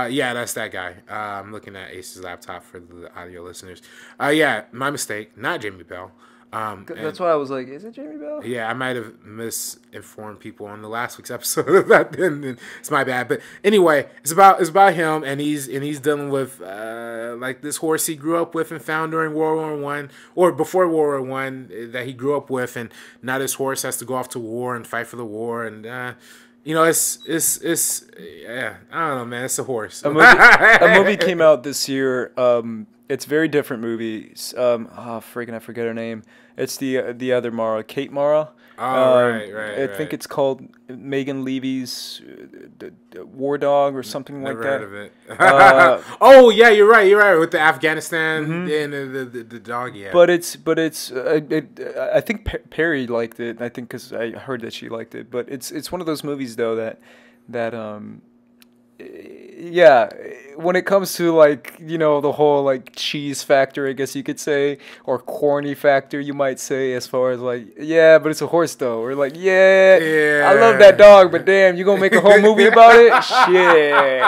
Yeah, that's that guy. I'm looking at Ace's laptop for the audio listeners. Yeah, my mistake. Not Jamie Bell. That's why I was like, is it Jamie Bell? Yeah, I might have misinformed people on the last week's episode of that. Then it's my bad. But anyway, it's about him, and he's dealing with like this horse he grew up with and found during World War One or before World War One that he grew up with, and now this horse has to go off to war and fight for the war, and it's yeah, I don't know, man. It's a horse. A movie came out this year. It's a very different movie. Freaking, I forget her name. It's the other Mara, Kate Mara. Oh, right. I think it's called Megan Levy's War Dog or something Never like that. Heard of it. Oh yeah, you're right. With the Afghanistan and the dog, yeah. But I think Perry liked it. I think because I heard that she liked it. But it's one of those movies though that yeah, when it comes to like, you know, the whole like cheese factor, I guess you could say, or corny factor, you might say, as far as like, yeah, but it's a horse though, or like, yeah, I love that dog, but damn, you gonna make a whole movie about it? Shit.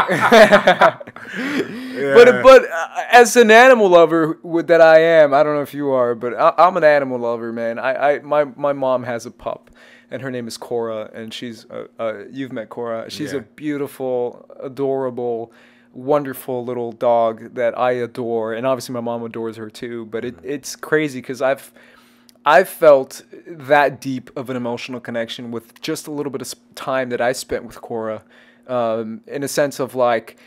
But as an animal lover that I am, I don't know if you are, but I'm an animal lover, man. My mom has a pup. And her name is Cora, and she's you've met Cora. She's a beautiful, adorable, wonderful little dog that I adore, and obviously my mom adores her too. But it's crazy because I've felt that deep of an emotional connection with just a little bit of time that I spent with Cora, in a sense of like,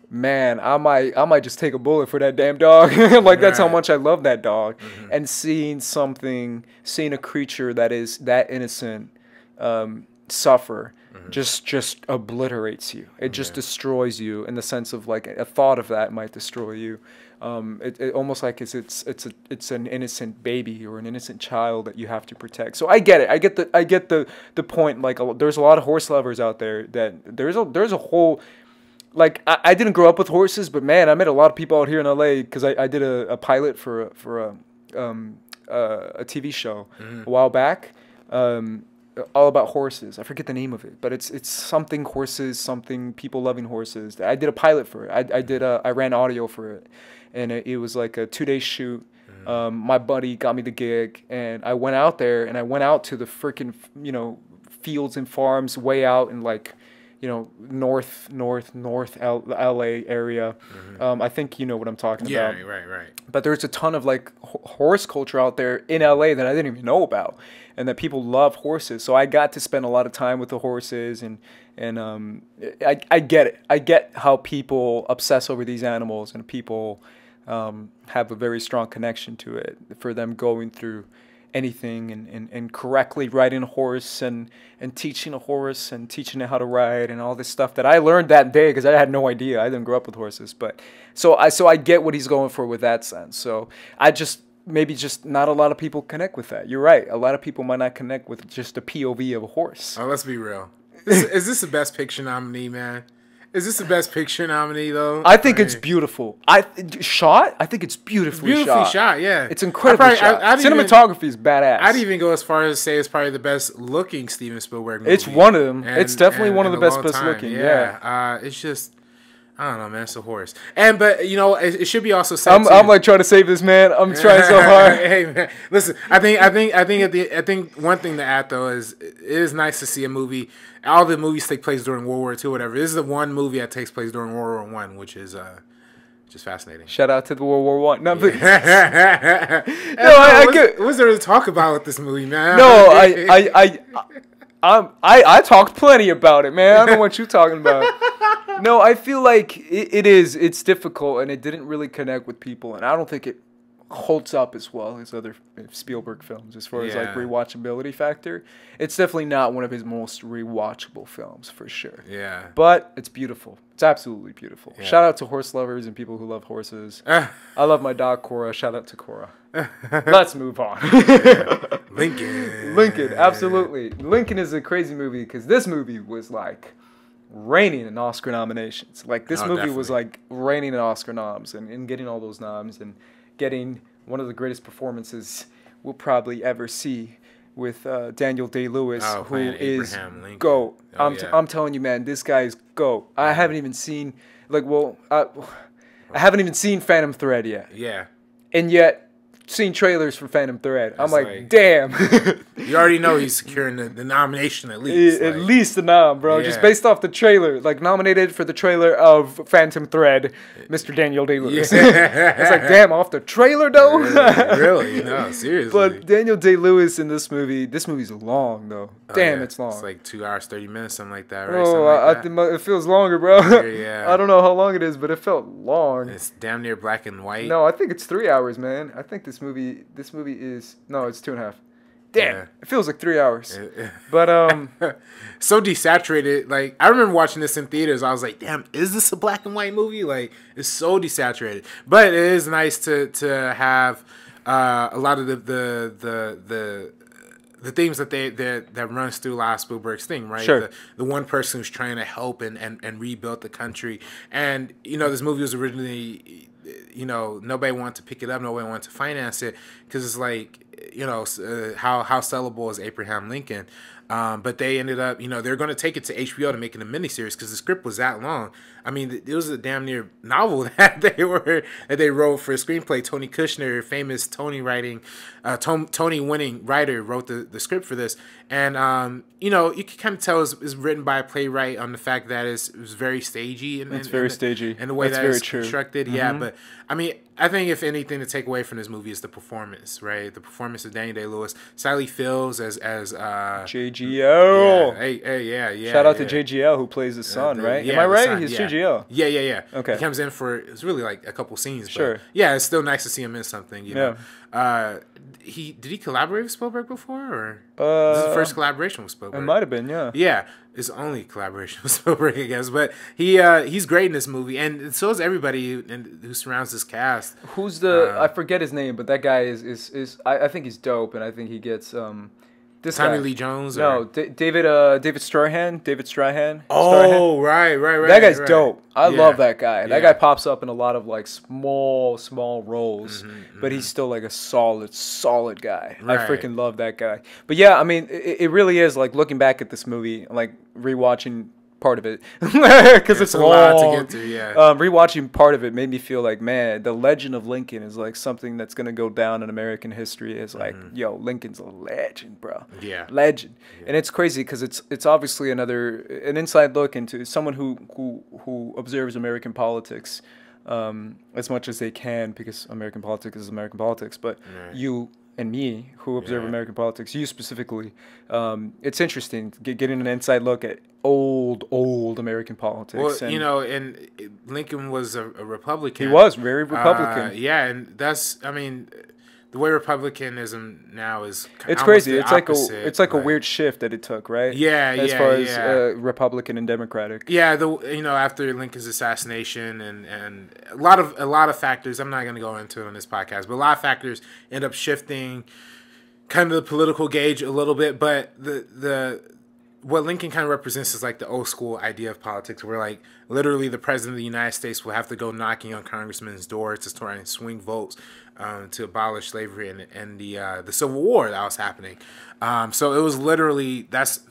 man, I might just take a bullet for that damn dog. Like that's how much I love that dog. And seeing a creature that is that innocent suffer just obliterates you. It just destroys you in the sense of like a thought of that might destroy you. It almost like it's an innocent baby or an innocent child that you have to protect. So I get it. I get the point. Like there's a lot of horse lovers out there that there's a whole. Like, I didn't grow up with horses, but, man, I met a lot of people out here in L.A. because I did a pilot for a TV show a while back, all about horses. I forget the name of it, but it's something horses, something people loving horses. I did a pilot for it. I ran audio for it, and it was like a 2-day shoot. My buddy got me the gig, and I went out there, and I went out to the freaking, you know, fields and farms way out in, like, you know, north LA area. I think you know what I'm talking about. Yeah, right. But there's a ton of like horse culture out there in LA that I didn't even know about, and that people love horses. So I got to spend a lot of time with the horses, and I get it. I get how people obsess over these animals, and people have a very strong connection to it. For them going through anything and correctly riding a horse and teaching a horse and teaching it how to ride and all this stuff that I learned that day because I had no idea. I didn't grow up with horses, but so I get what he's going for with that sense. So I just maybe just not a lot of people connect with that. You're right. A lot of people might not connect with just the POV of a horse. Oh, let's be real. Is this the Best Picture nominee, man? Is this the Best Picture nominee though? I think it's beautiful. I think it's beautifully shot. Yeah. It's incredibly shot. Cinematography is badass. I'd even go as far as to say it's probably the best looking Steven Spielberg movie. It's one of them. It's definitely one of the best looking. Yeah. It's just, I don't know, man. It's a horse. But you know, it should be also said. I'm like trying to save this man. I'm trying so hard. Hey man, listen. I think one thing to add though is it is nice to see a movie. All the movies take place during World War II, whatever. This is the one movie that takes place during World War I, which is just fascinating. Shout out to the World War I. No, but I get. What's there to talk about with this movie, man? No, I talked plenty about it, man. I don't know what you're talking about. No, I feel like it's difficult, and it didn't really connect with people, and I don't think it holds up as well as other Spielberg films as far as like rewatchability factor. It's definitely not one of his most rewatchable films for sure. Yeah. But it's beautiful. It's absolutely beautiful. Yeah. Shout out to horse lovers and people who love horses. I love my dog Cora. Shout out to Cora. Let's move on. Lincoln, absolutely. Lincoln is a crazy movie because this movie was like reigning in Oscar nominations. Like this movie was like reigning in Oscar noms and getting all those noms and getting one of the greatest performances we'll probably ever see with Daniel Day-Lewis, who is GOAT. I'm telling you, man, this guy is GOAT. I haven't even seen, I haven't even seen Phantom Thread yet. Yeah. And yet, seen trailers for Phantom Thread. I'm like damn. You already know he's securing the nomination at least. At least the nom, bro. Just based off the trailer. Like, nominated for the trailer of Phantom Thread, Mr. Daniel Day-Lewis. It's like, damn, off the trailer, though? Really? No, seriously. But Daniel Day-Lewis in this movie's long, though. Damn, it's long. It's like 2 hours, 30 minutes, something like that, right? Oh, like I think it feels longer, bro. Yeah. I don't know how long it is, but it felt long. It's damn near black and white. No, I think it's 3 hours, man. I think this movie is... No, it's 2.5. Damn, it feels like 3 hours. But so desaturated. Like, I remember watching this in theaters. I was like, damn, is this a black and white movie? Like, it's so desaturated. But it is nice to have a lot of the themes that runs through a lot of Spielberg's thing, right? Sure. The one person who's trying to help and rebuild the country. And, this movie was originally, nobody wanted to pick it up. Nobody wanted to finance it because it's like, how sellable is Abraham Lincoln? But they ended up, they're going to take it to HBO to make it a miniseries because the script was that long. I mean, it was a damn near novel that they wrote for a screenplay. Tony Kushner, famous Tony winning writer, wrote the script for this. And, you can kind of tell it's written by a playwright on the fact that it was very stagey. It's very stagey. And the way that it's constructed. Mm-hmm. Yeah, but, I mean, I think if anything to take away from this movie is the performance, right? The performance of Daniel Day-Lewis. Sally Fields as JGL. Yeah. Shout out to JGL who plays the son, right? Am I right? Son, He's JGL. Yeah. Okay. He comes in for it's really like a couple scenes. Sure. But yeah, it's still nice to see him in something. You know. Did he collaborate with Spielberg before, or this is the first collaboration with Spielberg? It might have been, yeah. Yeah, it's only collaboration with Spielberg, I guess. But he's great in this movie, and so is everybody who surrounds this cast. Who's I forget his name, but that guy is I think he's dope, and I think he gets this Tommy guy. Lee Jones? No, David Strahan. Oh, right. That guy's dope. I love that guy. That guy pops up in a lot of like small roles, but he's still like a solid guy. Right. I freaking love that guy. But yeah, I mean, it really is like looking back at this movie, like rewatching part of it because it's a long. lot to get to. Yeah, rewatching part of it made me feel like, man, the legend of Lincoln is like something that's gonna go down in American history as like, yo, Lincoln's a legend, bro. Yeah, legend. And it's crazy because it's obviously an inside look into someone who observes American politics as much as they can, because American politics is American politics. But you and me, who observe American politics, you specifically, it's interesting getting an inside look at old American politics. Well, and Lincoln was a Republican. He was very Republican. And that's, I mean, the way Republicanism now is it's crazy. It's opposite, like a weird shift that it took, right? As far as Republican and Democratic. Yeah, after Lincoln's assassination and a lot of factors. I'm not going to go into it on this podcast, but a lot of factors end up shifting kind of the political gauge a little bit. But what Lincoln kind of represents is like the old school idea of politics, where like literally the president of the United States will have to go knocking on congressmen's doors to try and swing votes to abolish slavery and the Civil War that was happening. So it was literally, that's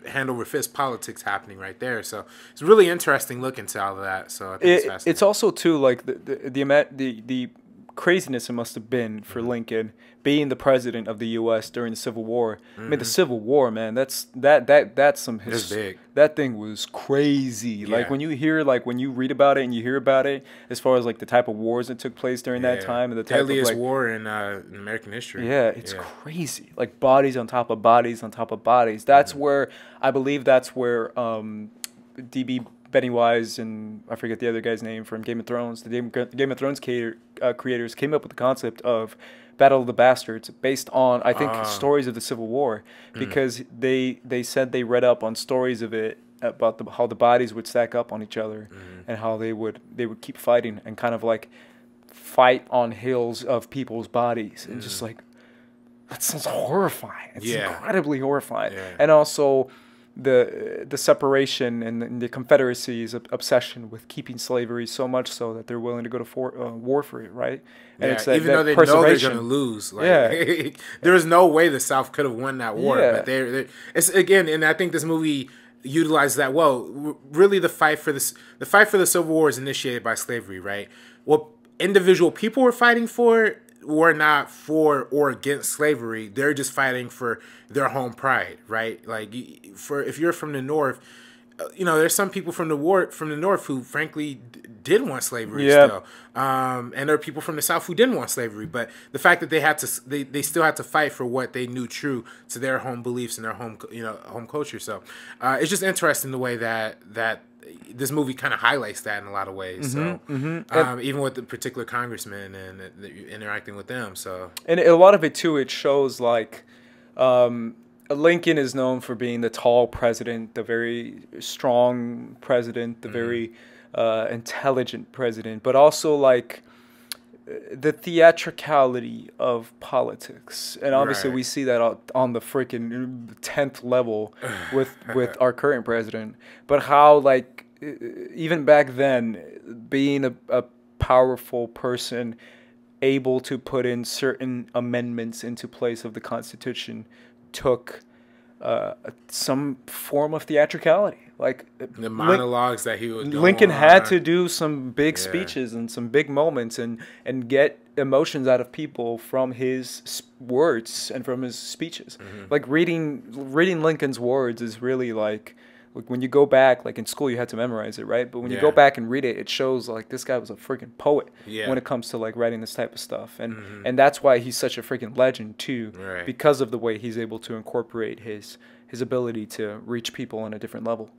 hand over fist politics happening right there. So it's really interesting look into all of that. So I think it's fascinating. It's also too like the craziness it must have been for Lincoln being the president of the U.S. during the Civil War. I mean, the Civil War, man, that's some history. It's big. That thing was crazy. Yeah. Like when you read about it and you hear about it, as far as like the type of wars that took place during that time and the type deadliest of like war in American history. Yeah, it's crazy. Like bodies on top of bodies on top of bodies. That's where I believe D.B. Pennywise and I forget the other guy's name from Game of Thrones. The Game of Thrones creators came up with the concept of Battle of the Bastards based on, I think, stories of the Civil War, because they said they read up on stories of it about how the bodies would stack up on each other and how they would keep fighting and kind of like fight on hills of people's bodies and just like, that sounds horrifying. It's incredibly horrifying. Yeah. And also the separation and the Confederacy's obsession with keeping slavery so much so that they're willing to go to war for it, right? And it's even though they know they're going to lose. Like, there was no way the South could have won that war. But it's again, and I think this movie utilizes that well. Really, the fight for the Civil War is initiated by slavery, right? What individual people were fighting for were not for or against slavery. They're just fighting for their home pride, right? Like, if you're from the North, there's some people from the North who, frankly, did want slavery still, and there are people from the South who didn't want slavery. But the fact that they still had to fight for what they knew true to their home beliefs and their home culture. So it's just interesting the way that this movie kind of highlights that in a lot of ways. Even with the particular congressmen and interacting with them. So, and a lot of it too, it shows like. Lincoln is known for being the tall president, the very strong president, the very intelligent president, but also like the theatricality of politics. And obviously we see that on the freaking 10th level with our current president. But how like even back then, being a powerful person able to put in certain amendments into place of the Constitution took some form of theatricality. Like the monologues that he would Lincoln had to do some big speeches and some big moments and get emotions out of people from his words and from his speeches. Like reading Lincoln's words is really like when you go back, like in school you had to memorize it, right? But when you go back and read it, it shows like this guy was a freaking poet when it comes to like writing this type of stuff. And that's why he's such a freaking legend too, because of the way he's able to incorporate his ability to reach people on a different level.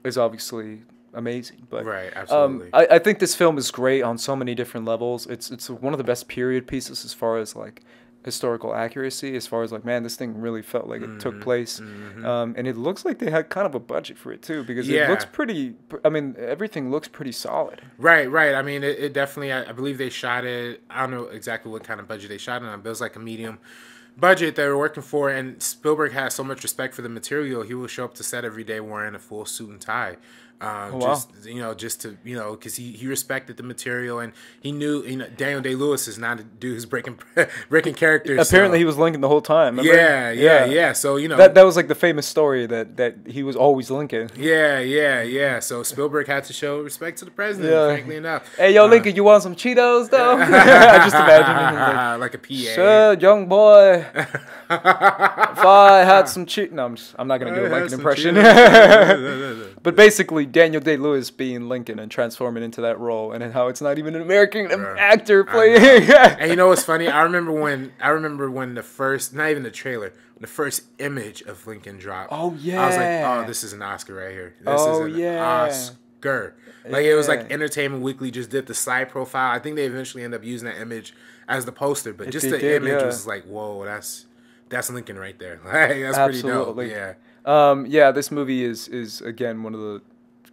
Is obviously amazing. But absolutely. I think this film is great on so many different levels. It's one of the best period pieces as far as like historical accuracy, as far as like, man, this thing really felt like it took place. And it looks like they had kind of a budget for it too, because it looks pretty, I mean, everything looks pretty solid. Right. I mean, it definitely, I believe they shot it, I don't know exactly what kind of budget they shot it on, but it was like a medium budget they were working for. And Spielberg has so much respect for the material, he will show up to set every day wearing a full suit and tie. Just to, because he respected the material, and he knew, Daniel Day-Lewis is not a dude who's breaking characters. Apparently he was Lincoln the whole time. Remember? Yeah. So, that was like the famous story that he was always Lincoln. Yeah. So Spielberg had to show respect to the president, frankly enough. Hey, yo, Lincoln, you want some Cheetos, though? I just imagine him like a PA. Sure, young boy. If I had some Cheetos. No, I'm not going to do a Lincoln impression. But basically, Daniel Day-Lewis being Lincoln and transforming into that role, and how it's not even an American actor playing. And you know what's funny? I remember when the first, not even the trailer, the first image of Lincoln dropped. Oh yeah. I was like, oh, this is an Oscar right here. This is an Oscar. Like it was like Entertainment Weekly just did the side profile. I think they eventually end up using that image as the poster, but just the image was like, whoa, that's Lincoln right there. Like that's Absolutely. pretty dope. Yeah. This movie is again one of the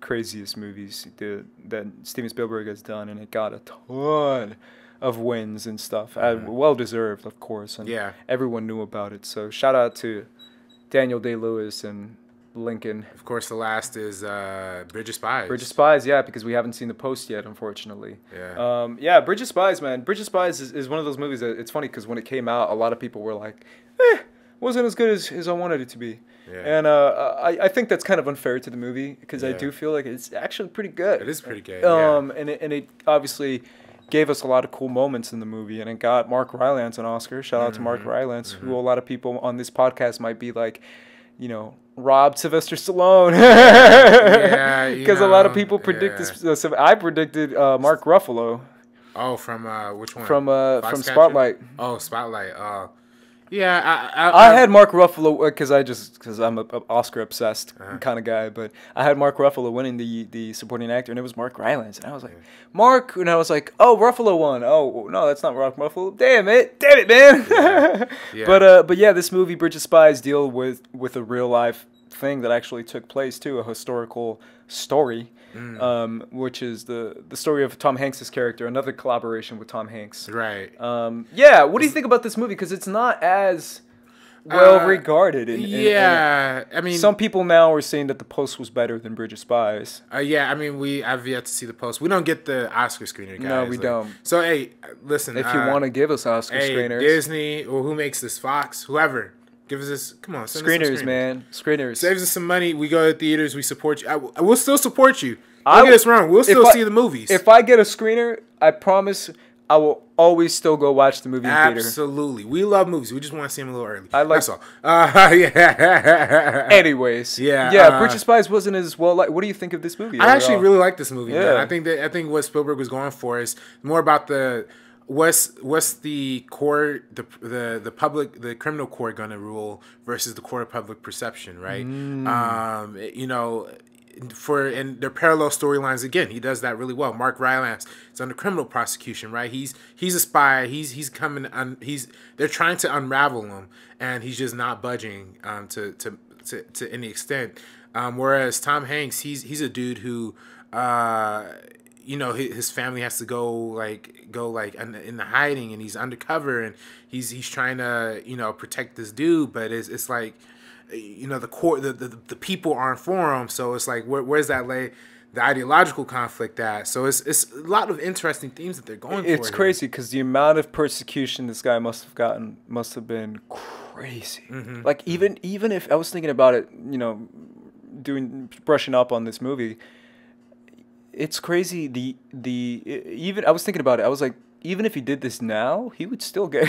craziest movies that Steven Spielberg has done, and it got a ton of wins and stuff. Well deserved, of course, and everyone knew about it. So shout out to Daniel Day-Lewis and Lincoln. Of course, the last is Bridge of Spies. Bridge of Spies, because we haven't seen the post yet, unfortunately. Bridge of Spies, man. Bridge of Spies is one of those movies that it's funny because when it came out, a lot of people were like, wasn't as good as I wanted it to be. And I think that's kind of unfair to the movie, because I do feel like it's actually pretty good. It is pretty good. And it obviously gave us a lot of cool moments in the movie, and it got Mark Rylance an Oscar. Shout out to Mark Rylance, who a lot of people on this podcast might be like, robbed Sylvester Stallone. Because a lot of people predict this. I predicted Mark Ruffalo. Oh, from which one? From Spotlight. Oh, Spotlight. Yeah, I had Mark Ruffalo because I'm an Oscar obsessed kind of guy, but I had Mark Ruffalo winning the supporting actor, and it was Mark Rylance, and I was like, Mark, and I was like, oh, Ruffalo won. Oh no, that's not Mark Ruffalo. Damn it, man. But this movie Bridge of Spies deal with a real life thing that actually took place too, a historical story. Which is the story of Tom Hanks' character, another collaboration with Tom Hanks. Right. What do you think about this movie? Because it's not as well regarded. I mean, some people now are saying that The Post was better than Bridge of Spies. I mean, I've yet to see The Post. We don't get the Oscar screener, guys. No, we don't. So, hey, listen. If you want to give us Oscar screeners. Disney, or who makes this, Fox, whoever. Give us this. Come on, send us some screeners, man. Screeners. Saves us some money. We go to theaters. We support you. I will still support you. Don't get us wrong. We'll still see the movies. If I get a screener, I promise I will always still go watch the movie in theater. Absolutely. We love movies. We just want to see them a little early. I like. That's all. Yeah. Anyways, Yeah. Bridge of Spies wasn't as well. Like, what do you think of this movie? I actually really like this movie. Yeah. Man. I think what Spielberg was going for is more about what's the core the public, the criminal court going to rule versus the court of public perception, right? You know. And their parallel storylines again. He does that really well. Mark Rylance is under criminal prosecution, right? He's a spy. He's coming. They're trying to unravel him, and he's just not budging to any extent. Whereas Tom Hanks, he's a dude who, you know, his family has to go in the hiding, and he's undercover, and he's trying to, you know, protect this dude, but it's like, you know, the people aren't for him, so it's like where's that the ideological conflict at? So it's a lot of interesting themes that they're going for. It's crazy because the amount of persecution this guy must have gotten must have been crazy. Like even if I was thinking about it, you know, brushing up on this movie, it's crazy. Even I was thinking about it. I was like, even if he did this now, he would still get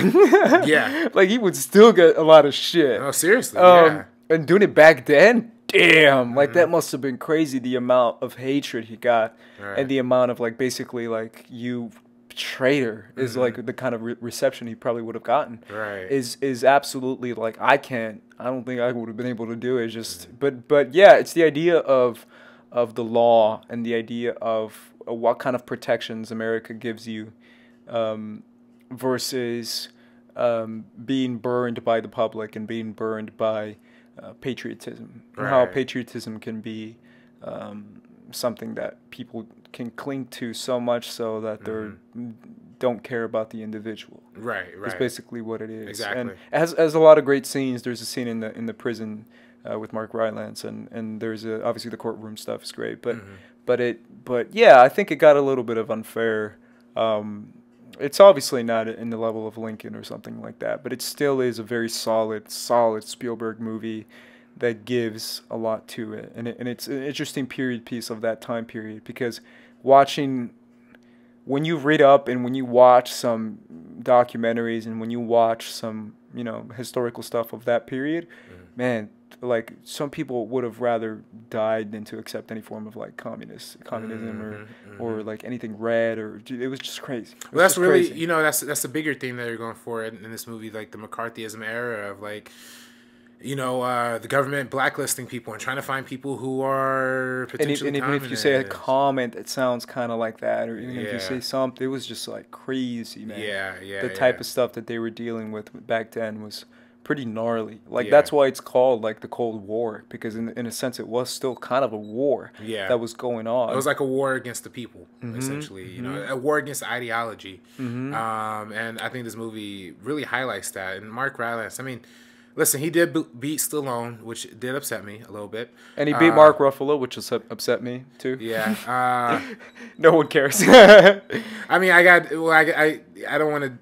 like he would still get a lot of shit. Oh, seriously, yeah. And doing it back then, damn, like that must have been crazy. The amount of hatred he got, and the amount of like basically like you traitor is like the kind of reception he probably would have gotten. Right. Is absolutely like I don't think I would have been able to do it. Just but yeah, it's the idea of the law and the idea of what kind of protections America gives you. Versus being burned by the public and being burned by patriotism. And how patriotism can be something that people can cling to so much so that they don't care about the individual. Right. It's basically what it is. Exactly. And it has a lot of great scenes. There's a scene in the prison with Mark Rylance, and there's obviously the courtroom stuff is great, but yeah, I think it got a little bit of unfair. It's obviously not in the level of Lincoln or something like that, but it still is a very solid Spielberg movie that gives a lot to it. And it's an interesting period piece of that time period, because when you read up and when you watch some documentaries and when you watch some, you know, historical stuff of that period, man, like some people would have rather died than to accept any form of like communism or like anything red, or it was just crazy. Well, that's really crazy. You know, that's the bigger theme that you're going for in this movie, like the McCarthyism era of like, you know, the government blacklisting people and trying to find people who are potentially and even if you say a comment that sounds kind of like that, or even if you say something, it was just like crazy, man. The type of stuff that they were dealing with back then was pretty gnarly. Like that's why it's called like the Cold War, because in a sense it was still kind of a war that was going on. It was like a war against the people, essentially. You know, a war against ideology. And I think this movie really highlights that. And Mark Rylance, I mean, listen, he did beat Stallone, which did upset me a little bit. And he beat Mark Ruffalo, which upset me too. Yeah. No one cares. I mean, I don't want to.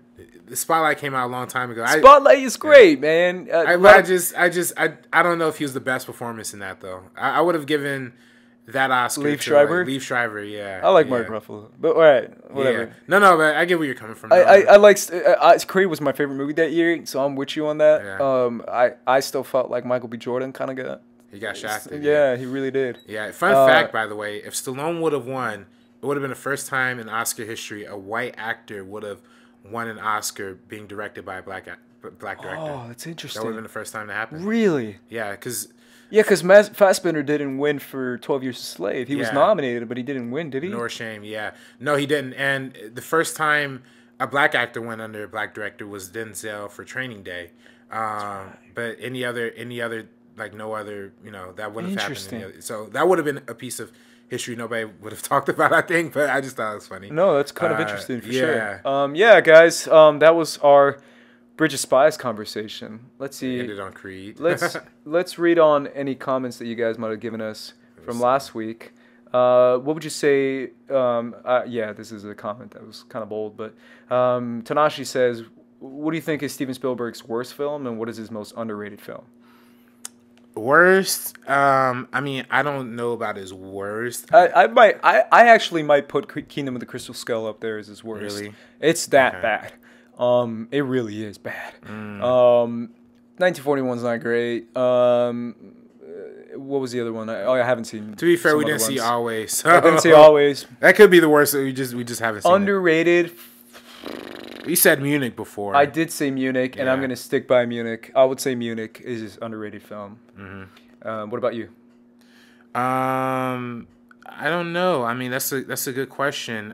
The Spotlight came out a long time ago. Spotlight is great, man. I don't know if he was the best performance in that though. I would have given that Oscar Liev to Schreiber. Liev Schreiber, yeah. I like Mark Ruffalo, but all right, whatever. Yeah. No, but I get where you're coming from. I like Creed was my favorite movie that year, so I'm with you on that. Yeah. I still felt like Michael B. Jordan kind of got. He got shafted. Yeah, he really did. Yeah. Fun fact, by the way, if Stallone would have won, it would have been the first time in Oscar history a white actor would have won an Oscar being directed by a black director. Oh, that's interesting. That would have been the first time to happen. Really? Yeah, because Fassbender didn't win for 12 Years a Slave. He was nominated, but he didn't win, did he? Nor Shame, yeah. No, he didn't. And the first time a black actor went under a black director was Denzel for Training Day. But any other, like no other, you know, that wouldn't have happened. So that would have been a piece of history nobody would have talked about, I think, but I just thought it was funny. No, that's kind of interesting for sure. Yeah, guys, that was our Bridge of Spies conversation. Let's see. Ended on Creed. let's read on any comments that you guys might have given us from last week. What would you say? Yeah, this is a comment that was kind of bold, but Tanashi says, "What do you think is Steven Spielberg's worst film, and what is his most underrated film?" Worst. I mean, I don't know about his worst. I actually might put Kingdom of the Crystal Skull up there as his worst. Really? It's that bad. It really is bad. 1941's not great. What was the other one? I haven't seen. To be fair, some we other didn't see ones. Always. So. I didn't see Always. That could be the worst. We just haven't seen. Underrated. You said Munich before. I did say Munich, and I'm gonna stick by Munich. I would say Munich is his underrated film. What about you? I don't know. I mean, that's a good question.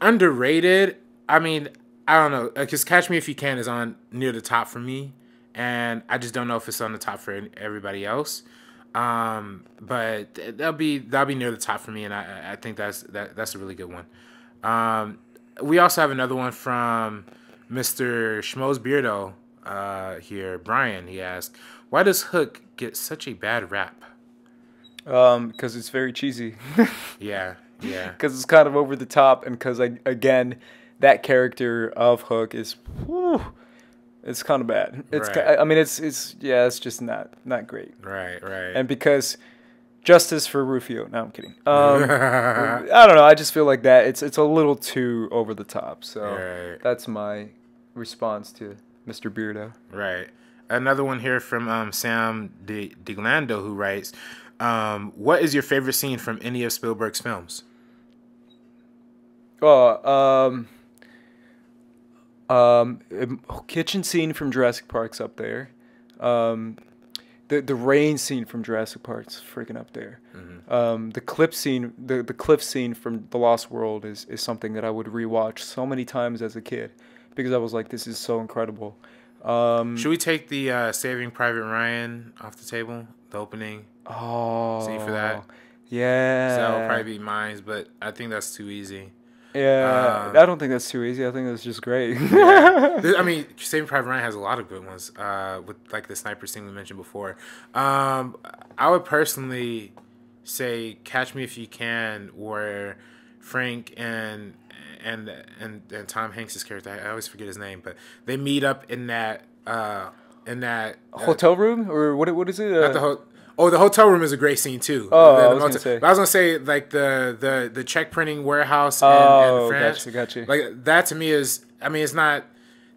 Underrated. I mean, I don't know, because Catch Me If You Can is on near the top for me, and I just don't know if it's on the top for everybody else. But that'll be near the top for me, and I think that's a really good one. We also have another one from Mr. Schmoes Beardo here. Brian, he asked, why does Hook get such a bad rap? Because it's very cheesy. Yeah. Because it's kind of over the top, and because again, that character of Hook is, it's kind of bad. It's right. I mean, it's just not great. Right. And because justice for Rufio. No, I'm kidding. I don't know. I just feel like that it's a little too over the top. So that's my response to Mr. Beardo. Right. Another one here from Sam DeGlando, who writes, what is your favorite scene from any of Spielberg's films? Kitchen scene from Jurassic Park's up there. The rain scene from Jurassic Park's freaking up there. The cliff scene, the cliff scene from The Lost World is something that I would rewatch so many times as a kid because I was like, this is so incredible. Should we take the Saving Private Ryan off the table? The opening scene for that? Yeah. So that would probably be mine, but I think that's too easy. Yeah, I don't think that's too easy. I think that's just great. Yeah. I mean, Saving Private Ryan has a lot of good ones, with like the sniper scene we mentioned before. I would personally say Catch Me If You Can, where Frank and Tom Hanks' character, I always forget his name, but they meet up in that hotel room, or what is it? Not the the hotel room is a great scene too. I was gonna say like the check printing warehouse in France. Gotcha. Like that to me is, I mean, it's not,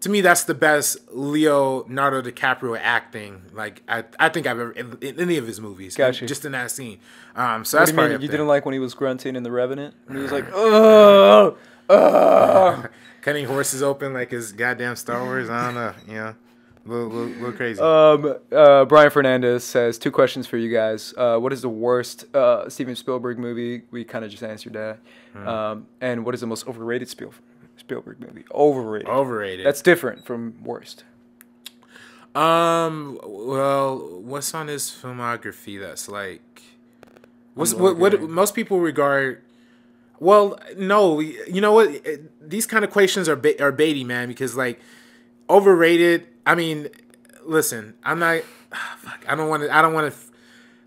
to me that's the best Leonardo DiCaprio acting. Like I think I've ever in any of his movies. Gotcha. Just in that scene. So that's probably you didn't like when he was grunting in The Revenant? When he was like, oh, cutting horses open like his goddamn Star Wars. I don't know. You know. A little crazy. Brian Fernandez says 2 questions for you guys. What is the worst Steven Spielberg movie? We kind of just answered that. And what is the most overrated Spielberg movie? Overrated. That's different from worst. Well, what's on his filmography that's like, what most people regard? Well, no, you know what? These kind of questions are baity, man, because like overrated. I mean, listen, I'm not. I don't want to.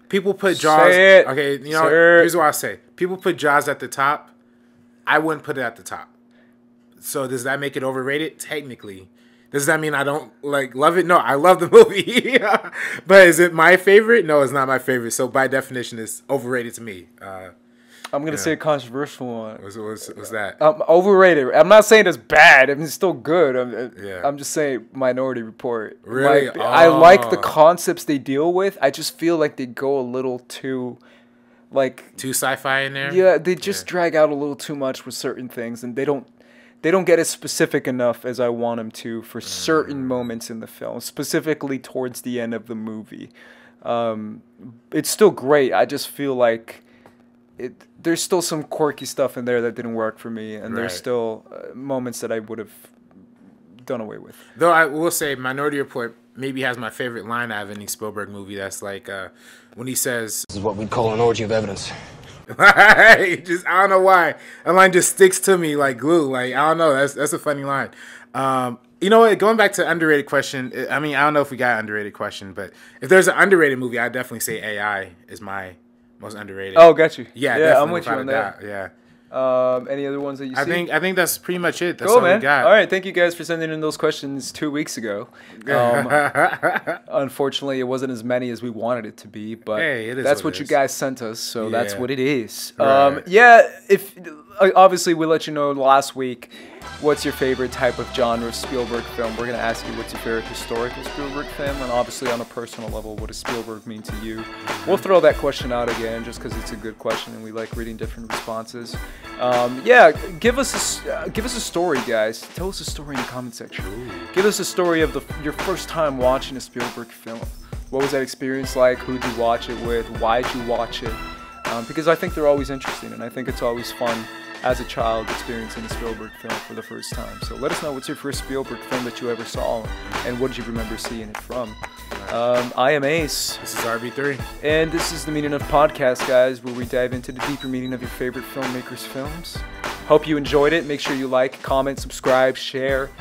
People put Jaws. Okay, you know. Here's what I say. People put Jaws at the top. I wouldn't put it at the top. So does that make it overrated? Technically, does that mean I don't love it? No, I love the movie. But is it my favorite? No, it's not my favorite. So by definition, it's overrated to me. I'm going to say a controversial one. What's that? Overrated. I'm not saying it's bad. I mean, it's still good. I'm just saying Minority Report. Really? I like the concepts they deal with. I just feel like they go a little too, too sci-fi in there? Yeah, they just drag out a little too much with certain things, and they don't get as specific enough as I want them to for certain moments in the film, specifically towards the end of the movie. It's still great. I just feel like there's still some quirky stuff in there that didn't work for me, and there's still moments that I would have done away with. Though I will say Minority Report maybe has my favorite line out of any Spielberg movie. That's like when he says, "This is what we'd call an orgy of evidence." I don't know why. That line just sticks to me like glue. Like, I don't know. That's a funny line. You know what? Going back to underrated question, I mean, I don't know if we got an underrated question, but if there's an underrated movie, I'd definitely say AI is my most underrated. Oh, got you. Yeah, I'm with you on that. Yeah. Any other ones that you see? I think that's pretty much it. That's cool, all man. we got. All right, thank you guys for sending in those questions 2 weeks ago. Unfortunately, it wasn't as many as we wanted it to be, but hey, it is that's what you guys sent us, so that's what it is. Right. Yeah, if obviously we let you know last week what's your favorite type of genre of Spielberg film. We're going to ask you what's your favorite historical Spielberg film, and obviously on a personal level, what does Spielberg mean to you? We'll throw that question out again just because it's a good question and we like reading different responses. Yeah, give us a story, guys. Tell us a story in the comment section. Ooh. Give us a story of your first time watching a Spielberg film. What was that experience like? Who did you watch it with? Why did you watch it? Because I think they're always interesting, and I think it's always fun as a child experiencing a Spielberg film for the first time. So let us know what's your first Spielberg film that you ever saw, and what did you remember seeing it from. I am Ace. This is RB3. And this is the Meaning of Podcast, guys, where we dive into the deeper meaning of your favorite filmmakers' films. Hope you enjoyed it. Make sure you like, comment, subscribe, share.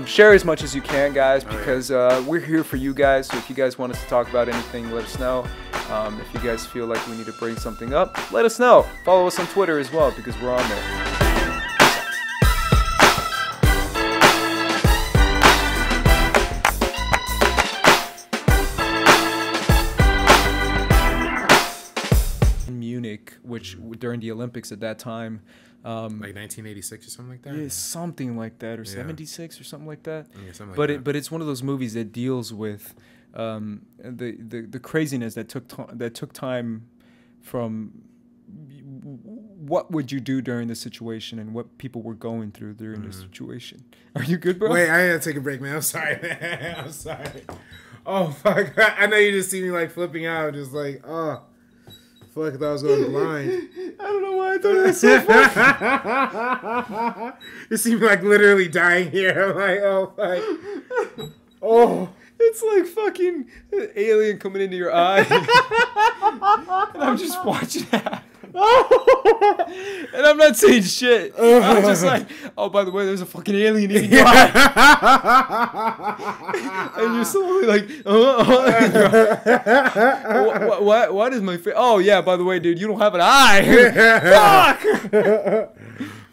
Share as much as you can, guys, because we're here for you guys. So if you guys want us to talk about anything, let us know. If you guys feel like we need to bring something up, let us know. Follow us on Twitter as well, because we're on there. In Munich, which during the Olympics at that time, like 1986 or something like that. Yeah, something like that, or 76 or something like that. Yeah, something like that. But it's one of those movies that deals with the craziness that took time from what would you do during the situation and what people were going through during the situation. Are you good, bro? Wait, I had to take a break, man. I'm sorry, man. I'm sorry. Oh fuck! I know you just see me like flipping out, just like oh. Fuck, I thought I was going blind. I don't know why I thought it was so funny. You see me like literally dying here. I'm like, oh fuck. Oh. It's like fucking alien coming into your eye. And I'm just watching that. And I'm not saying shit. I'm just like, oh, by the way, there's a fucking alien in your eye. And you're slowly like, what is my face? Oh, yeah, by the way, dude, you don't have an eye. Fuck.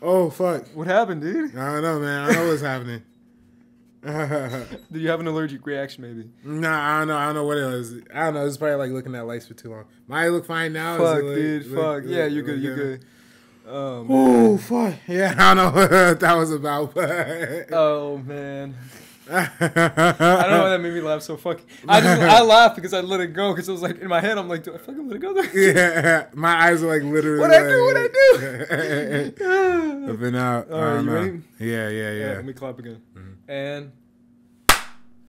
Oh, fuck. What happened, dude? I don't know, man. I don't know what's happening. Did you have an allergic reaction, maybe? Nah, I don't know what it was. I don't know. It's probably like looking at lights for too long. My eye look fine now. Fuck, dude. Fuck. Yeah, you're good. You're good. Oh, man. Oh, fuck. Yeah, I don't know what that was about. Oh, man. I don't know why that made me laugh so fucking. I laughed because I let it go because it was like in my head. I'm like, do I fucking let it go there? Yeah, my eyes are like literally. What I do? I've been out. All right, you ready? Yeah. Let me clap again. And.